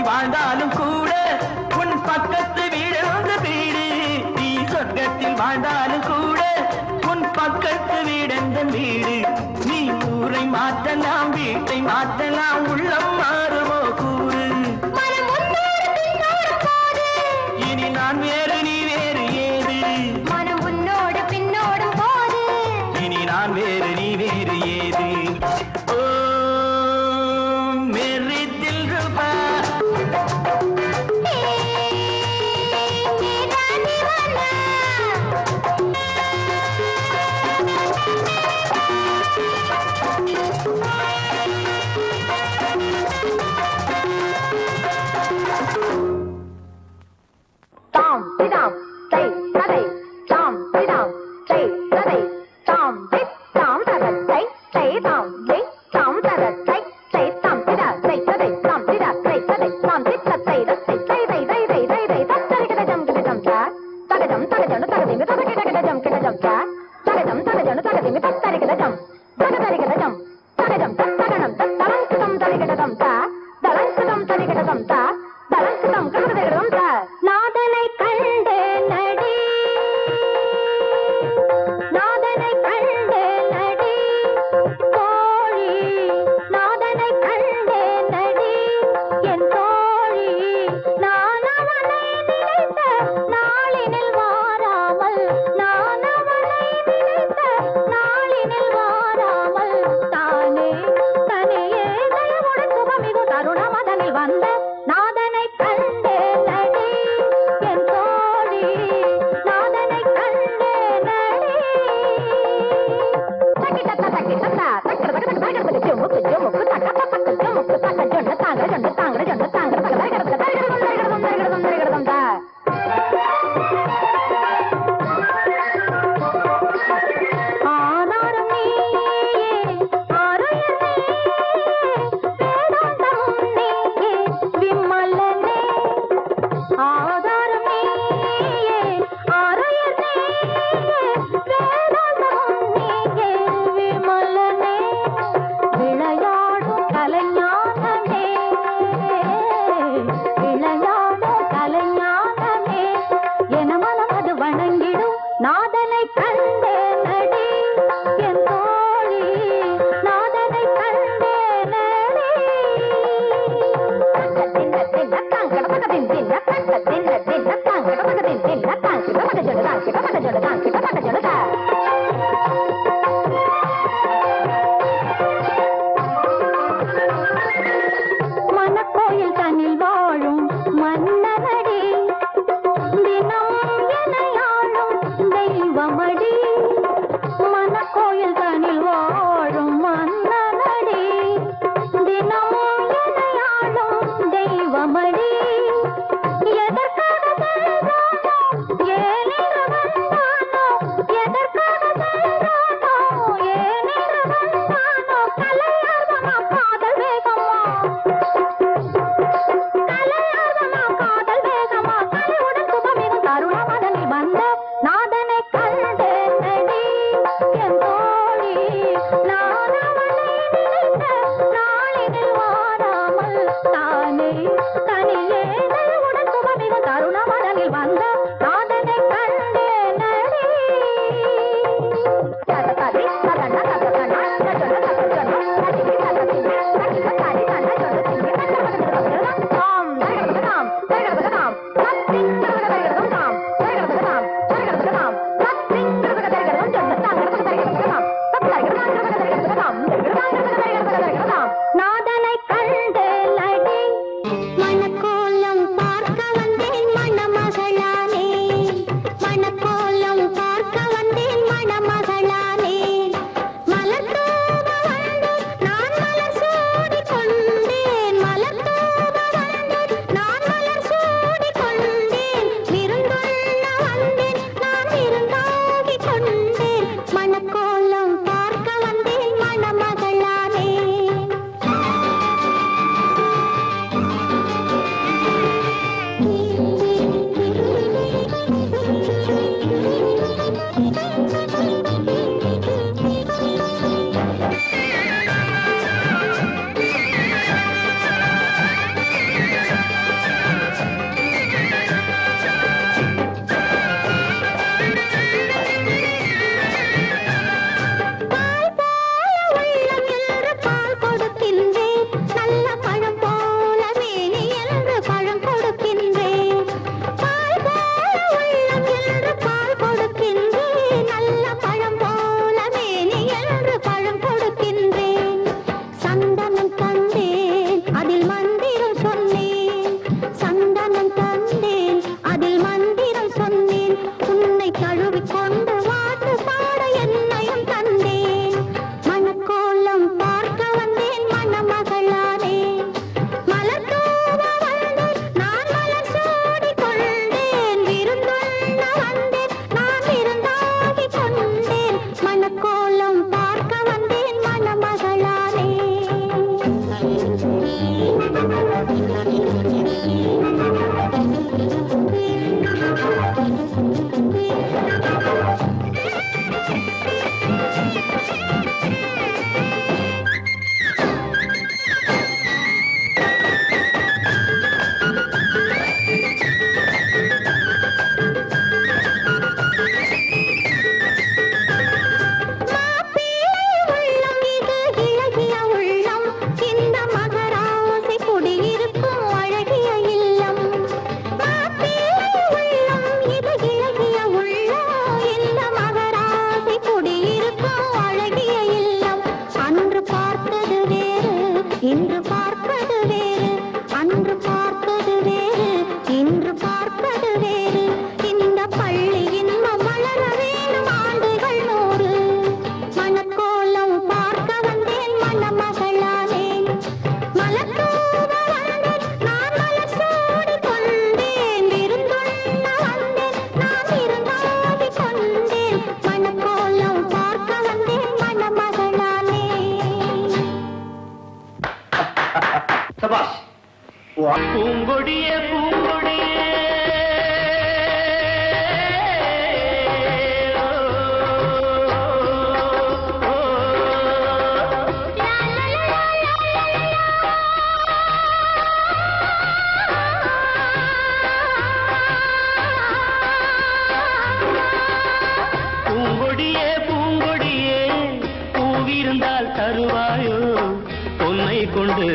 வாழ்ந்தாலும் கூட உன் பக்கத்து வீடு வீடு. நீ சொர்க்கத்தில் வாழ்ந்தாலும் கூட உன் பக்கத்து வீடெந்த வீடு. நீ ஊரை மாற்றலாம் வீட்டை மாற்றலாம் உள்ளம் மாறுமோ கூறு. இனி நான் வேறு நீ வேறு ஏது.
மனம் உன்னோடு பின்னோடும் போது
இனி நான் வேறு நீ வேறு ஏது. ஓ மேரே தில் ருபா
நாதனை கண்டு நடி நாதனை கண்டு நடி தோழி நாதனை கண்டு நடி என் தோழி நான் அவனை நினைத்த நாளினில் வாராமல்
பூங்கொடியே பூங்கொடியே பூங்கொடியே பூங்கொடியே பூவிருந்தால் தருவாயோ பொன்னை கொண்டு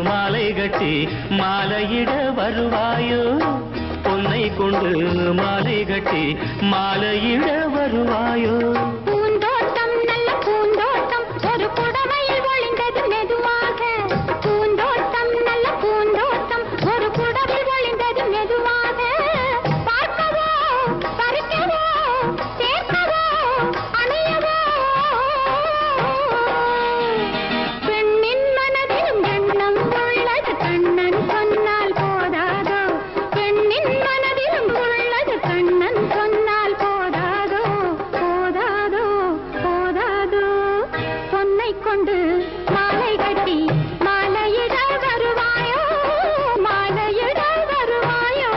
மாலை கட்டி மாலையிட வருவாயோ பொன்னை கொண்டு மாலை கட்டி மாலையிட வருவாயோ
பூந்தோட்டம் நல்ல பூந்தோட்டம் ஒரு புடவையில் ஒளிந்தது மெதுவாக பூந்தோட்டம் நல்ல பூந்தோட்டம் ஒரு புடவையில் ஒளிந்தது மெதுவாக பார்க்கவோ பறிக்கவோ சேர்க்கவோ அணையவோ பெண்ணின் மனதிலும் எண்ணம் உள்ளது கண்ணன் சொன்னால் போதாதோ பெண்ணின் மனதிலும் உள்ளது கண்ணன் சொன்னால் போதாதோ போதாதோ போதாதோ பொன்னை கொண்டு மாலை கட்டி மாலையிட வருவாயோ மாலையிட வருவாயோ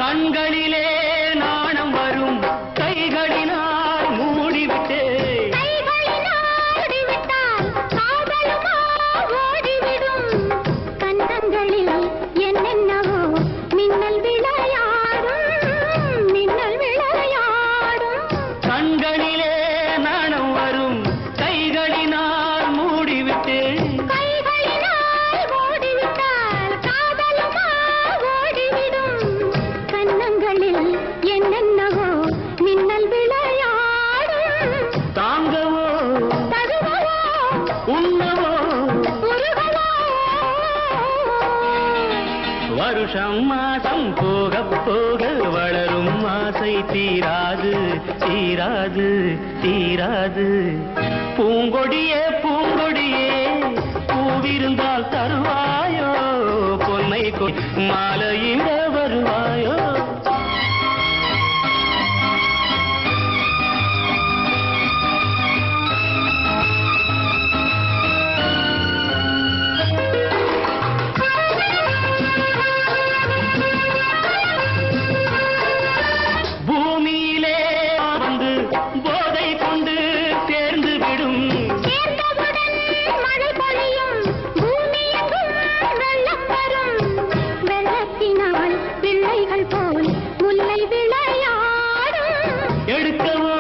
கண்களிலே நாணம் வரும் கைகளினால் மூடிவிட்டே
கைகளினால் ஓடிவிட்டால் காதலுமா ஓடிவிடும் கன்னங்களில் என்னென்னவோ மின்னல் விளையாடும் மின்னல் விளையாடும்
கண்களிலே நாணம் வரும் கைகளினால் மூடிவிட்டே
கைகளினால் ஓடிவிட்டால் காதலுமா ஓடிவிடும் கன்னங்களில் என்னென்னவோ மின்னல் விளையாடும்
தாங்கவோ
தருவவோ
உண்ணவோ
உருகவோ
வருஷம் மாதம் போக போக வளரும் ஆசை தீராது தீராது தீராது பூங்கொடியே பூங்கொடியே பூவிருந்தால் தருவாயோ பொன்னை மாலையிட வருவாயோ பூமியிலே வந்து போதை கொண்டு சேர்ந்து விடும்
சேர்ந்தவுடன் மழை பொழியும் பூமியெங்கும் வெள்ளம் வரும் வெள்ளத்தினால் பிள்ளைகள் போல் முல்லை விளையாடும்
எடுக்கவோ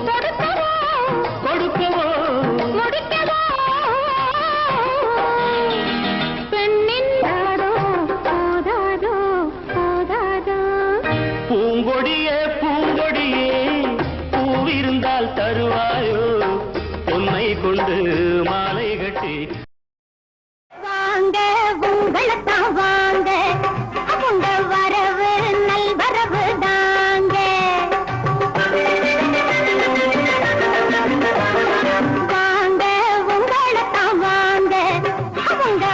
கொடுக்கவோ
கொடுக்கவோ
முடிக்கவோ பெண்ணின் தாடோ போதாதோ போதாதோ
பூங்கொடியே பூங்கொடியே பூவிருந்தால் தருவாயோ பொன்னை கொண்டு மாலை கட்டி
வாங்க உங்களைத்தான் வாங்க உங்க வரவு நல் வரவு தாங்க வாங்க உங்களைத்தான் வாங்க உங்க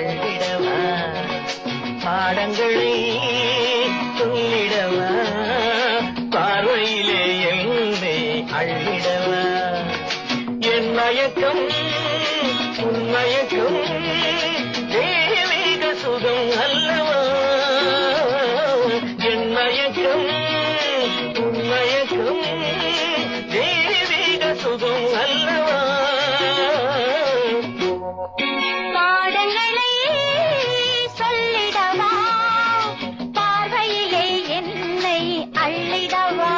அள்ளிடவா பாடங்களை சொல்லிடவா பார்வையிலே என்னை அள்ளிடவா என் மயக்கம் உன் மயக்கம் தெய்வீக சுகம் அல்லவா என் மயக்கம் உன் மயக்கம் தெய்வீக சுகம் அல்லவா
பாடங்களை சொல்லிடவா பார்வையிலே என்னை அள்ளிடவா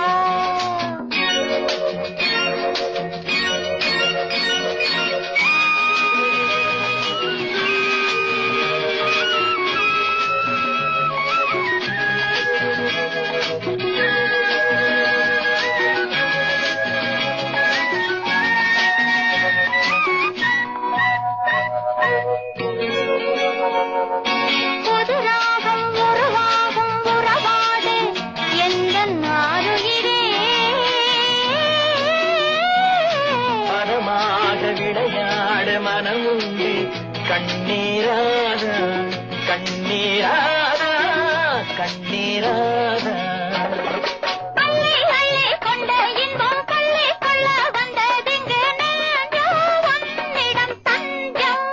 புது ராகம் உருவாகும் உறவாடு எந்தன் ஆருயிரே
மனமாக விளையாட மனமுண்டு கண்ணீராதா கண்ணீராதா கண்ணீராதா
அள்ளி அள்ளி கொண்ட இன்பம் பள்ளி கொள்ள வந்ததெங்கு நெஞ்சோ உன்னிடம் தஞ்சம்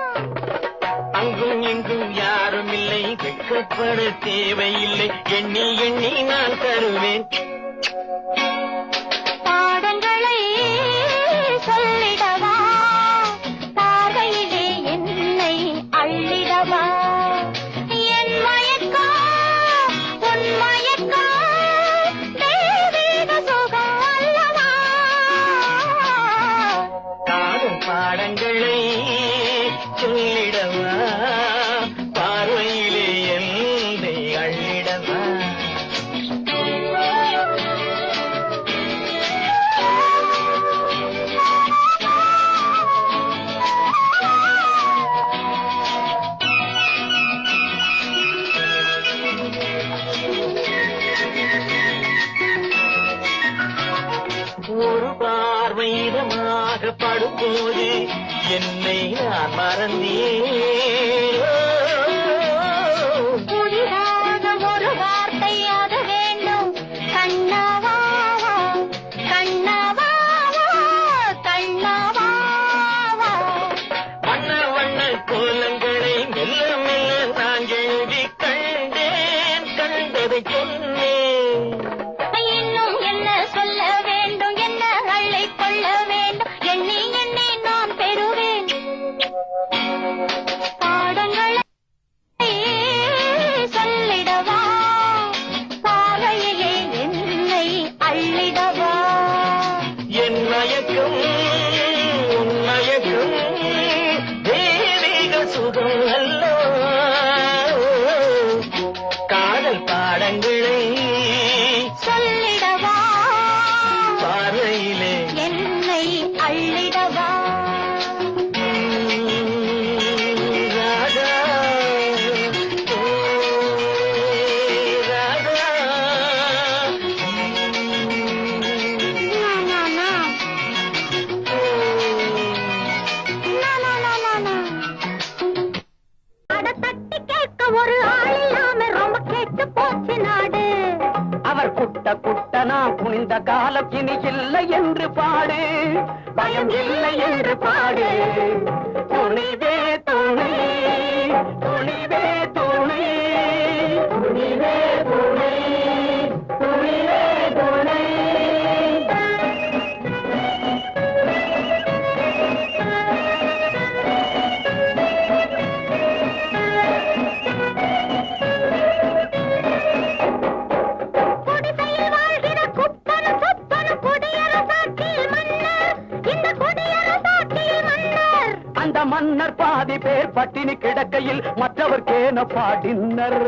அங்கும் இங்கும் யாரும் இல்லை வெட்கப்பட தேவையில்லை எண்ணி எண்ணி நான் தருவேன்
பாடங்களை சொல்லிடவா பார்வையிலே என்னை அள்ளிடவா என் மயக்கம் உன் மயக்கம் தெய்வீக சுகம் அல்லவா
காணும் பாடங்களை சொல்லிடவா பார்வையிலே என்னை அள்ளிடவா ஒரு பார்வையிடமாக படும்போது என்னை நான் மறந்தேன்
புதிதாக ஒரு வார்த்தை அது வேண்டும் கண்ணவா கண்ணவா கண்ணவா
வண்ண வண்ண கோலங்களை மெல்ல மெல்ல நான் எழுதி கண்டேன் கண்டதை சொன்னேன்
இன்னும் என்ன சொல்ல வேண்டும் என்ன அள்ளிக் கொள்ள வேண்டும் எண்ணி எண்ணி நான் பெறுவேன் பாடங்களை சொல்லிடவா பார்வையிலே என்னை அள்ளிடவா
என் மயக்கம் உன் மயக்கம் தெய்வீக சுகம் அல்லவா காதல் பாடங்களை
சொல்லிடவா
பார்வையிலே
என்னை அள்ளிடவா
ராதா ஓ ராதா
நா, நா, நா. நா, நா, நா, நா, நா. அட தட்டி கேட்க ஒரு ஆள் இல்லாம ரொம்ப கெட்டு போச்சு நாடு
அவர் குட்ட குட்டனா குனிந்த காலம் இனி இல்லை என்று பாடு பயம் இல்லை என்று பாடு துணிவே துணை துணிவே துணை துணிவே துணை துணிவே துணை
குடிசையில் வாழ்கிற குப்பனும் சொப்பனும் குடியரசாட்சியில் மன்னர் இந்த குடியரசாட்சியில் மன்னர்
அந்த மன்னர் பாதி பேர் பட்டினி கிடக்கையில் மற்றவர்க்கேன பாடினர்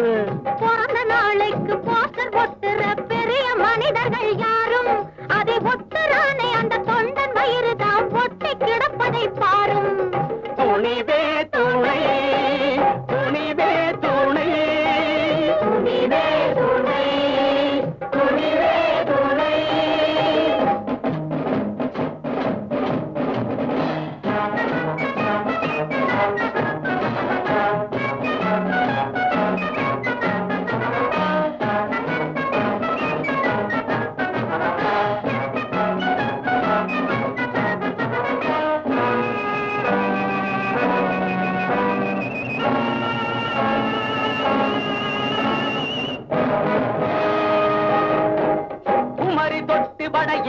பிறந்த நாளைக்கு போஸ்டர் ஒட்டுற பெரிய மனிதர்கள் யாரும் அதை ஒட்டுறானே அந்த தொண்டன் வயிறு தான் ஒட்டி கிடப்பதை பாரும்
துணிவே துணை துணிவே துணை துணிவே துணை துணிவே துணை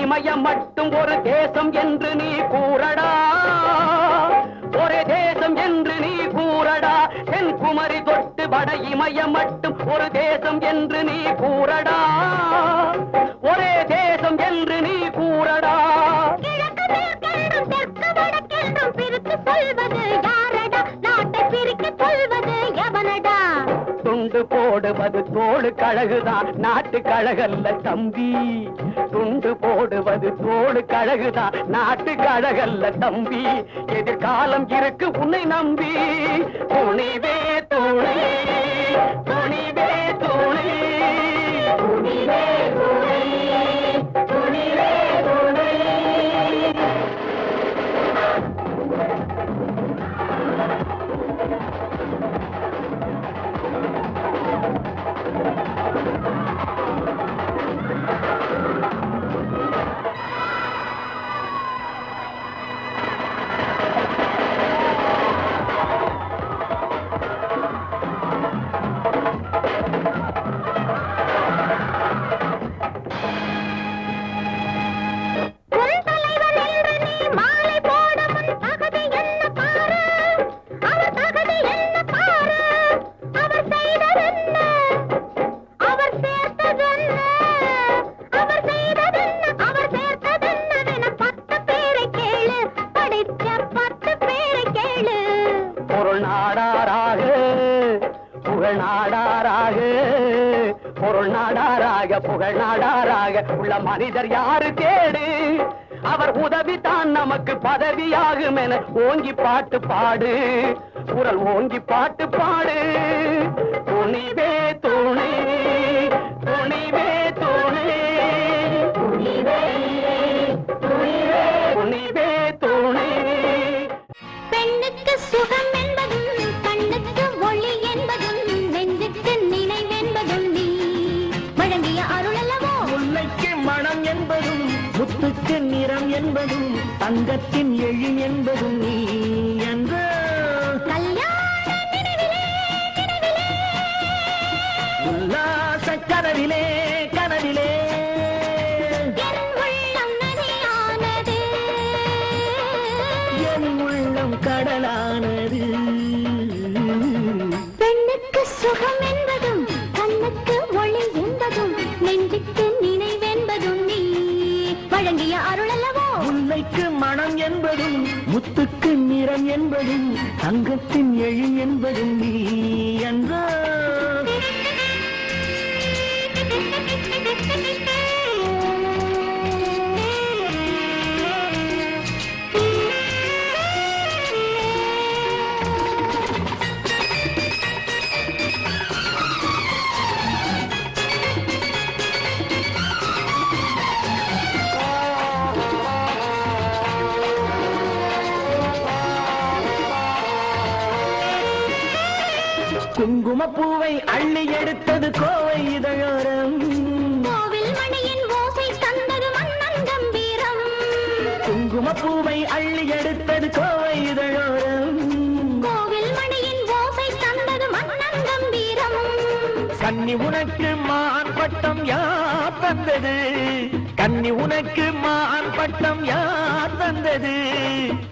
இமயம் மட்டும் ஒரு தேசம் என்று நீ கூறடா, ஒரு தேசம் என்று நீ கூறடா. தென்குமரி தொட்டு வட இமயம் மட்டும் ஒரு தேசம் என்று நீ கூறடா, ஒரே தேசம் என்று நீ கூறடா.
கிழக்கு மேற்கென்றும் தெற்கு வடக்கென்றும் பிரித்து சொல்வது யாரடா? நாட்டை பிரிக்க சொல்வது எவனடா?
துண்டு போடுவது தோடு கழகுதான், நாட்டு கழகல்ல தம்பி. துண்டு போடுவது தோடு கழகுதான், நாட்டு கழகல்ல தம்பி. எதிர்காலம் இருக்கு உன்னை நம்பி. துணிவே துணை, துணிவே துணை, துணிவே துணை, துணிவே துணை.
உன் தலைவன் என்று நீ மாலை போடும் உன் தகுதி என்ன பாரு, அவர் தகுதி என்ன பாரு. அவர் செய்ததென்ன, அவர் சேர்த்ததென்ன, அவர் செய்ததென்ன, அவர் சேர்த்ததென்னவென 10 பேரை கேளு, படித்த 10 பேரை கேளு.
பொருள் நாடாராக, புகழ் நாடாராக, பொருள் நாடாராக, புகழ் நாடாராக உள்ள மனிதர் யாரு கேடு. அவர் உதவி தான் நமக்கு பதவியாகும் என ஓங்கி பாட்டு பாடு, குரல் ஓங்கி பாட்டு பாடு. துணிவே துணை, துணிவே துணை, துணிவே துணிவே, துணிவே துணை.
பெண்ணுக்கு சுகம் என்பதும் கண்ணுக்கு ஒளி என்பதும் நெஞ்சுக்கு நினைவென்பதும் நீ வழங்கிய அருள் அல்லவோ.
முல்லைக்கு மனம் என்பதும் முத்துக்கு நிறம் என்பதும் தங்கத்தின் எழி என்பதும் நீ என்று
கல்யாண நினைவிலே, நினைவிலே
உல்லாச கனவிலே, கனவிலே
என் உள்ளம் நதியானது,
என் உள்ளம் கடலானது.
பெண்ணுக்கு சுகம் என்பதும் கண்ணுக்கு ஒளி என்பதும் நெஞ்சுக்கு நினைவென்பதும் நீ வழங்கிய அருள் அல்லவோ.
முல்லைக்கு மனம் என்பதும் முத்துக்கு நிறம் என்பதும் தங்கத்தின் எழி என்பதும் நீ என்றோ. குங்குமப்பூவை அள்ளி எடுத்தது கோவை இதழோரம்,
கோவில் மணியின் ஓசை தந்தது மன்னன் கம்பீரம்.
குங்குமப்பூவை அள்ளி எடுத்தது கோவை இதழோரம்,
கோவில் மணியின் ஓசை தந்தது மன்னன் கம்பீரம்.
கன்னி உனக்கு மான் பட்டம் யார் தந்தது, கன்னி உனக்கு மான் பட்டம் யார் தந்தது.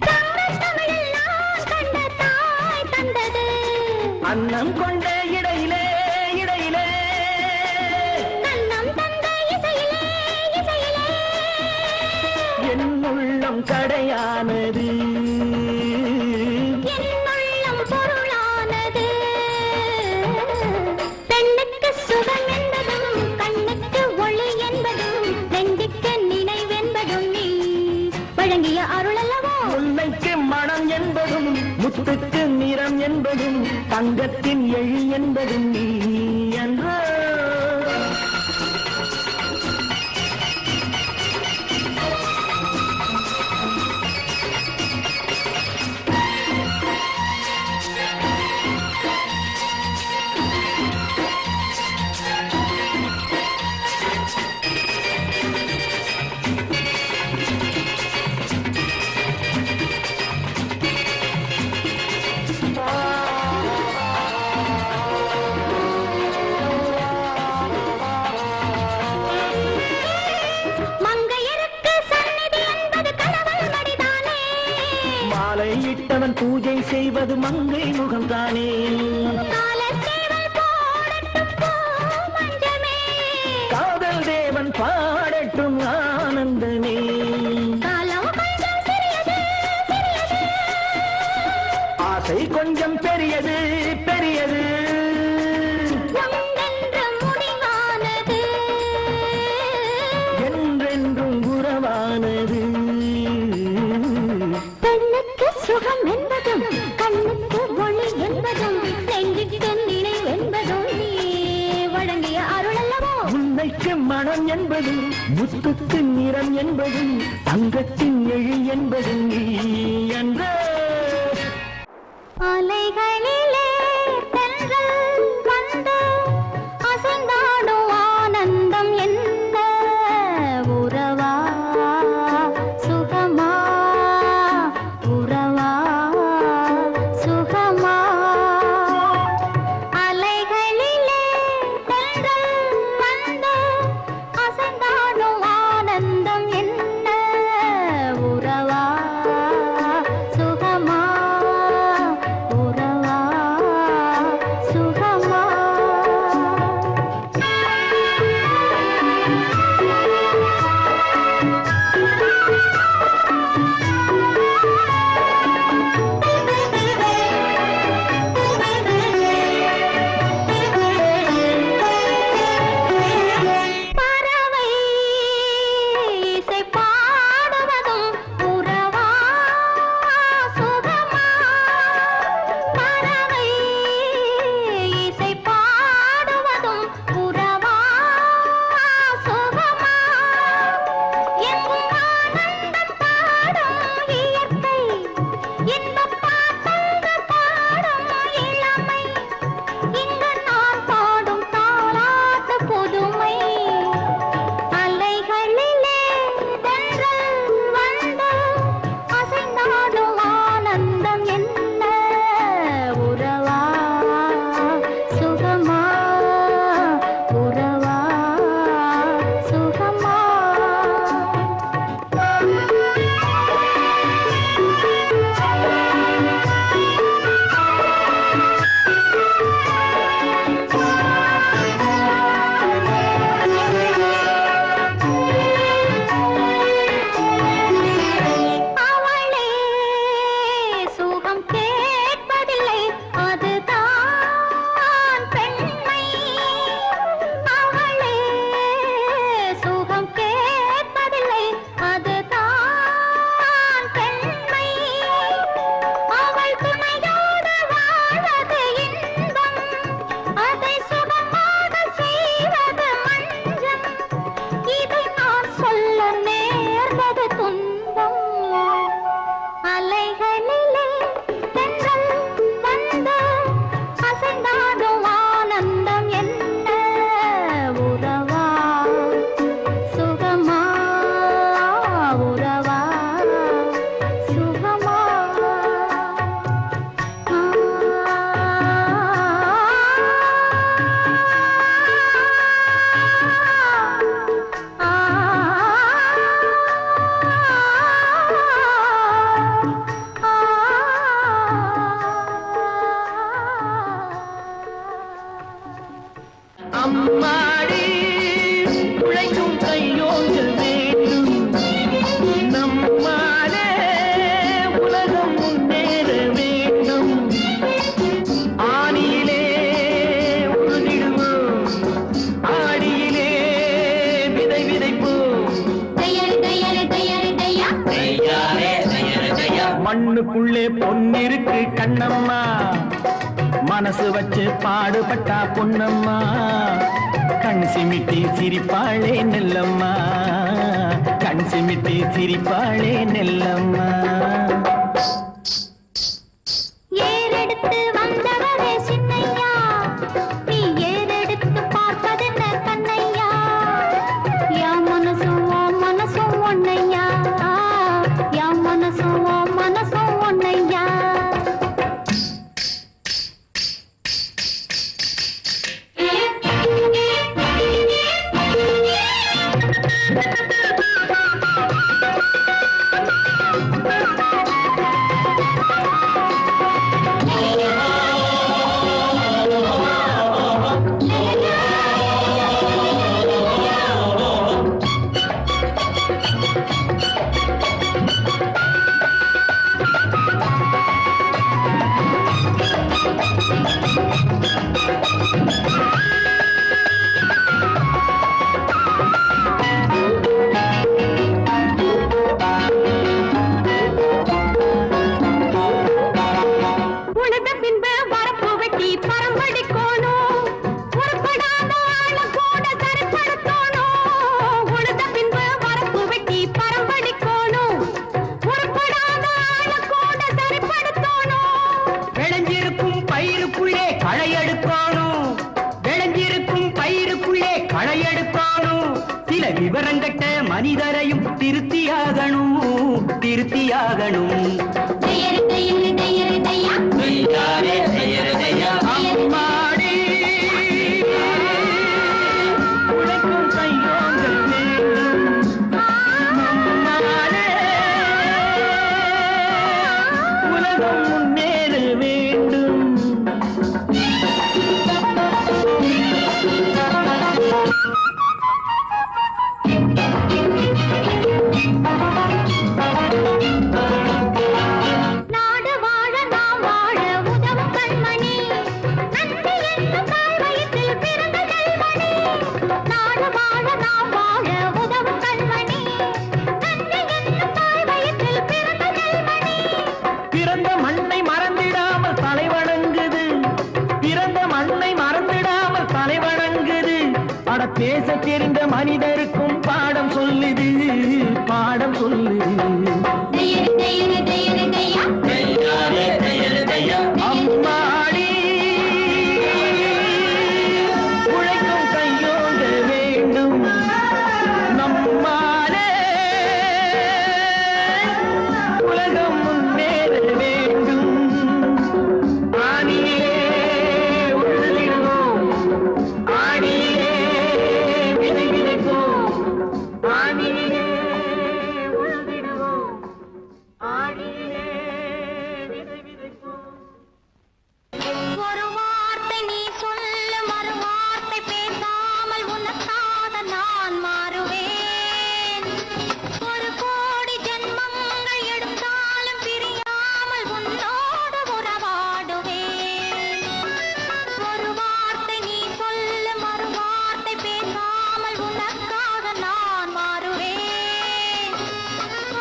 தமிழ் தமிழில் நான் கண்ட தாய் தந்தது,
அன்னம் கொண்ட இடையிலே, இடையிலே
கண்ணம் தந்த இசையிலே, இசையிலே
என் உள்ளம் கடையானது,
என் உள்ளம் பொருளானது. பெண்ணுக்கு சுகம் என்பதும் கண்ணுக்கு ஒளி என்பதும் நெஞ்சுக்கு நினைவென்பதும் நீ வழங்கிய அருள் அல்லவோ.
முல்லைக்கு மனம் என்பதும் முத்துக்கு நிறம் என்பதும் தங்கத்தின் எழி என்பதும் நீ என்றோ. மன்னவன் பூஜை செய்வது மங்கை முகம்தானே. காதல் தேவன் பாடட்டும் ஆனந்தமே. ஆசை கொஞ்சம் பெரியது பெரியது, என்றென்றும் உறவானது.
பெண்ணுக்கு சுகம் என்பதும் கண்ணுக்கு ஒளி என்பதும் நெஞ்சுக்கு நினைவென்பதும் நீ வழங்கிய அருள் அல்லவோ.
உன்னைக்கு மனம் என்பது முத்துக்கு நிறம் என்பது தங்கத்தின் எழி என்பது நீ என்ற
அலைகளிலே தென்றல் வந்து அசைந்தாடும் ஆனந்தம் என்ன உறவா சுகமா உறவா சுகமா. அலைகளிலே தென்றல் வந்து அசைந்தாடும் ஆனந்தம் என்ன உறவா சுகமா உறவா சுகமா. பறவை இசை பாடுவதும் உறவா சுகமா. பறவை இசை பாடுவதும் உறவா சுகமா. எங்கும் ஆனந்தம் பாடும் இயற்கை, இன்பப் பாட்டங்கள் பாடும் இளமை, இங்கு நான் பாடும் தாலாட்டு புதுமை. அலைகளிலே தென்றல் வந்து அசைந்தாடும் ஆனந்தம் என்ன உறவா சுகமா உறவா சுகமா. அவளே சுகம் கேட்பதில்லை, அதுதான் பெண்மை. அவளே சுகம் கேட்பதில்லை, அதுதான் பெண்மை. அவள் துணையோடு வாழ்வது இன்பம், அதை சுகமாக செய்வது மஞ்சம். இதை நான் சொல்ல நேர்ந்தது துன்பம். அலைகளிலே தென்றல் வந்து அசைந்தாடும் ஆனந்தம் என்ன உறவா சுகமா உறவா சுகமா.
அம்மாடி உழைக்கும் கையோங்கள் வேண்டும், நம்மாலே உலகம் முன்னேற வேண்டும். ஆணியிலே உழுதிடுவோம், ஆடியிலே விதை விதைப்போம். மண்ணுக்குள்ளே பொன்னிருக்கு கண்ணம்மா, மனசு வச்சு பாடுபட்டா பொன்னம்மா. கண் சிமிட்டி சிரிப்பாளே நெல்லம்மா, கண் சிமிட்டி சிரிப்பாளே நெல்லம்மா.
ஏறெடுத்து வந்தவரே சின்னையா, நீ ஏறெடுத்து பார்ப்பதென்ன கண்ணையா. என் மனசும் உன் மனசும் ஒன்னையா, என் மனசும் உன் மனசும் ஒன்னையா.
களையெடுக்கணும், விளைஞ்சிருக்கும் பயிருக்குள்ளே களையெடுக்கணும். சில விவரங்கட்ட மனிதரையும் திருத்தியாகணும், திருத்தியாகணும். அம்மாடி உழைக்கும் கையோங்கள் வேண்டும், அம்மாளே உலகம் முன்னேற வேண்டும்.
நாடு வாழ நாம் வாழ உதவும் கண்மணி, நன்றி என்னும் தாய் வயிற்றில் பிறந்த கண்மணி. நாடு வாழ நாம் வாழ உதவும் கண்மணி, நன்றி என்னும் தாய் வயிற்றில் பிறந்த கண்மணி.
பிறந்த மண்ணை மறந்திடாமல் தலை வணங்குது, பிறந்த மண்ணை மறந்திடாமல் தலை வணங்குது. அட பேச தெரிந்த மனிதருக்கும் பாடம் சொல்லுது, பாடம் சொல்லுது. அம்மாடி உழைக்கும் கையோங்க வேண்டும், நம்மாலே உலகம் முன்னேற வேண்டும். ஆணியே உழுதிடுவோம், ஆணியே விதை விதைப்போம், ஆணியே உழுதிடுவோம், ஆணியே விதை விதைப்போம்.
ஒரு வார்த்தை நீ சொல்ல, மறு வார்த்தை பேசாமல் உனக்காக நான் மாறுவேன். ஒரு கோடி ஜென்மங்கள் எடுத்தாலும் பிரியாமல் உன்னோடு உறவாடுவேன். ஒரு வார்த்தை நீ சொல்ல, மறு வார்த்தை பேசாமல் உனக்காக நான் மாறுவேன்.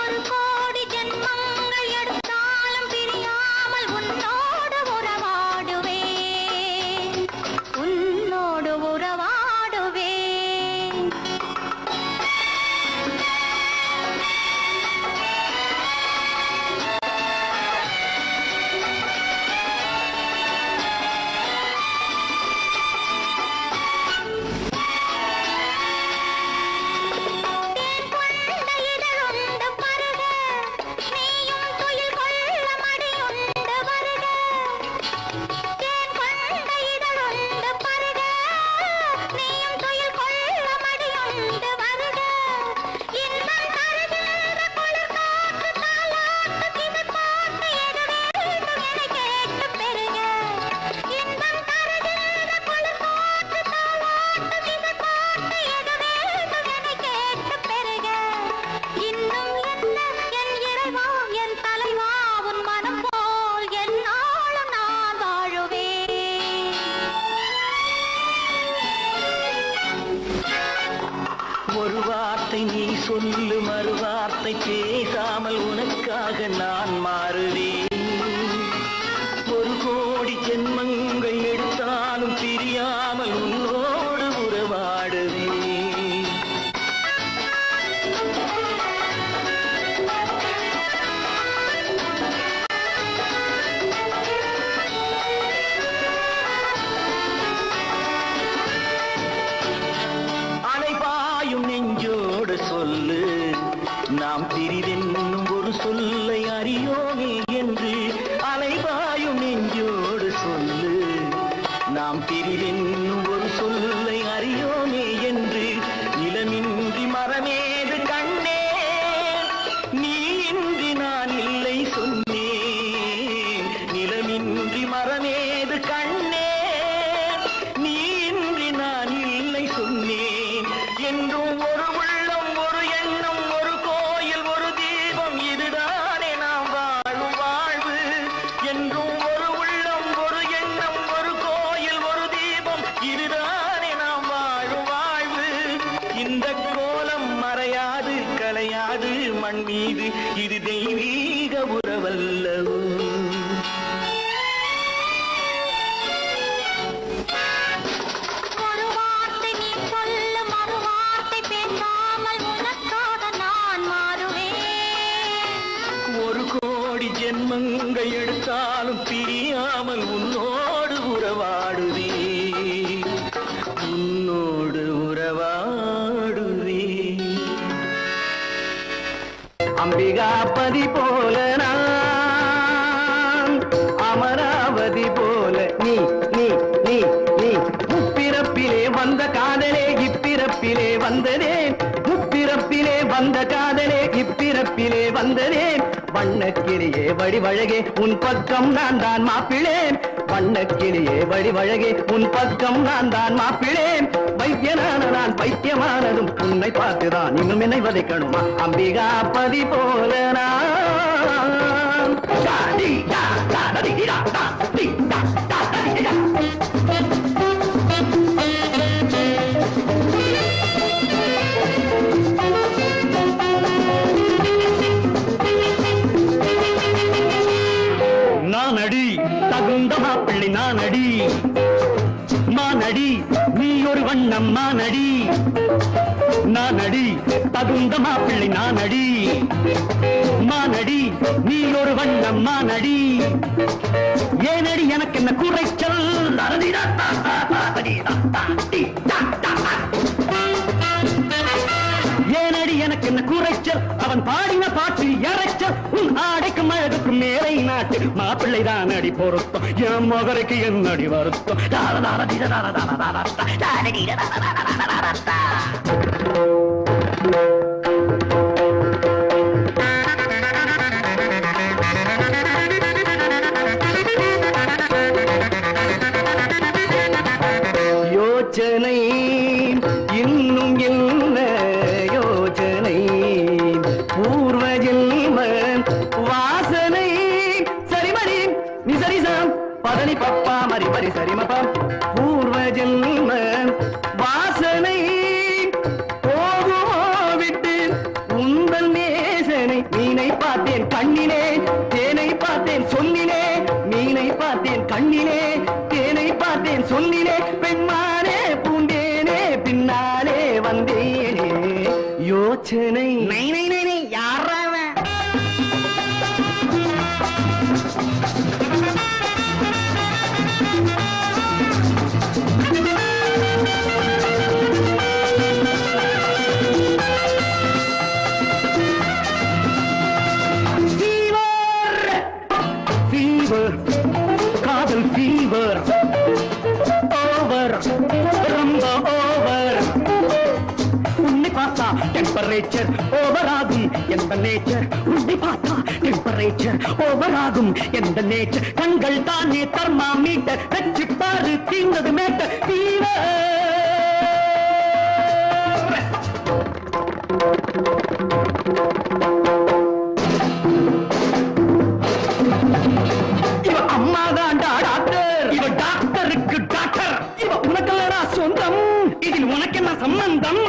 ஒரு கோடி ஜென்மங்கள் எடுத்தாலும் பிரியாமல் உன்னோடு உறவாடுவேன், உன்னோடு உறவாடுவேன். தேன் கொண்ட இதழுண்டு பருக, நீயும் துயில் கொள்ள மடியுண்டு வருக. தேன் கொண்ட இதழுண்டு பருக, நீயும் துயில் கொள்ள மடியுண்டு வருக. இன்பம் தருகின்ற குளிர் காற்று தாலாட்டு கிதை போட்டு எது வேண்டும் என கேட்டு பெறுக. இன்பம் தருகின்ற குளிர் காற்று தாலாட்டு கிதை போட்டு எது வேண்டும் என கேட்டு பெறுக. இன்னும் என்ன என் இறைவா, என் தலைவா, உன் மனம் போல் என்னாலும் நான் வாழுவேன்.
ஒரு வார்த்தை நீ சொல்லு, மறு வார்த்தை பேசாமல் உனக்காக நான் மாறுவேன். ஒரு கோடி ஜென்மங்கள் எடுத்தாலும் பிரியாமல் உன்னோடு உறவாடுவேன். அலைபாயும் நெஞ்சோடு சொல்லு, நாம் பிரிதென்னும் ஒரு சொல்லை அறியோமே என்று. அலைபாயும் நெஞ்சோடு சொல்லு, நாம் பிரிதென்னும் ஒரு சொல்லை அறியோமே என்று. நிலமின்றி மரமேது கண்ணே, நீ இன்றி நான் இல்லை சொன்னேன். நிலமின்றி மரமேது கண்ணே, நீ இன்றி நான் இல்லை சொன்னேன். என்றும் ஒரு உள்ளம், ஒரு எண்ணம், ஒரு கோயில், ஒரு தீபம், இதுதானே நாம் வாழும் வாழ்வு. என்றும் ஒரு உள்ளம், ஒரு எண்ணம், ஒரு கோயில், ஒரு தீபம், இதுதானே நாம் வாழும் வாழ்வு. இந்த கோலம் மறையாது, கலையாது மண் மீது, இது தெய்வீக உறவல்லவோ.
ஒரு வார்த்தை நீ சொல்ல, மறு வார்த்தை பேசாமல் உனக்காக நான் மாறுவேன்.
ஒரு கோடி ஜென்மங்கள் எடுத்தாலும் பிரியாமல் உன்னோடு உறவா அம்பிகாபதி போல நான், அமராவதி போல நீ நீ நீ நீ. முப்பிறப்பிலே வந்த காதலே இப்பிறப்பிலே வந்ததே, முப்பிறப்பிலே வந்த காதலே இப்பிறப்பிலே வந்ததே. வண்ணக்கிளியே வடிவழகே உன் பக்கம் நான் தான் மாப்பிளேன், வண்ணக்கிளியே வடிவழகே உன் பக்கம் நான் தான் மாப்பிளேன். வைத்தியனான நான் பைத்தியமானதும் உன்னை பார்த்துதான் இன்னும் என்னை வதைக்கணுமா? அம்பிகாபதி போல நான். நானடி தகுந்த மாப்பிள்ளை நானடி, மானடி நீ ஒரு வண்ணம் மானடி, நானடி தகுந்த மாப்பிள்ளை நானடி, மானடி நீ ஒரு வண்ணம் மானடி. ஏனடி எனக்கு என்ன குறைச்சல்? ஏனடி எனக்கு என்ன குறைச்சல்? அவன் பாடின பாட்டு இறைச்சல். உன் ஆடைக்கும் அழகுக்கும் மேலை நாட்டு மாப்பிள்ளை தான் அடி பொருத்தம், என் மகரைக்கு என்னடி வருத்தம்? யோசனை இன்னும் என்ன யோசனை, பூர்வ ஜென்ம வாசனை. சரிமரி நிசரிசம் பதனி பப்பா மரி மரி சரிமபம். பூர்வ ஜென்ம வாசனை போகுமோ விட்டு உந்தன் நேசனை. மீனை பார்த்தேன் கண்ணிலே, தேனை பார்த்தேன் சொல்லிலே, மீனை பார்த்தேன் கண்ணிலே, தேனை பார்த்தேன் சொல்லிலே. பெண்மானே பூண்டேனே பின்னாலே வந்தேனே யோசனை. நை நை நை நை யாரா காதல் ஃபீவர் ஓவர் ரொம்ப ஓவர். உன்னை பார்த்தா டெம்பரேச்சர் ஓவர் ஆகும் எந்த நேச்சர், உன்னை பார்த்தா டெம்பரேச்சர் ஓவர் ஆகும் எந்த நேச்சர். கண்கள் தானே தெர்மாமீட்டர், வச்சு பாரு தீர்ந்தது மேட்டர். ஃபீவர் அம்மாதான்டா டாக்டர், இவ டாக்டருக்கு டாக்டர். இவ உனக்கல்லடா சொந்தம், இதில் உனக்கு என்ன சம்பந்தம்?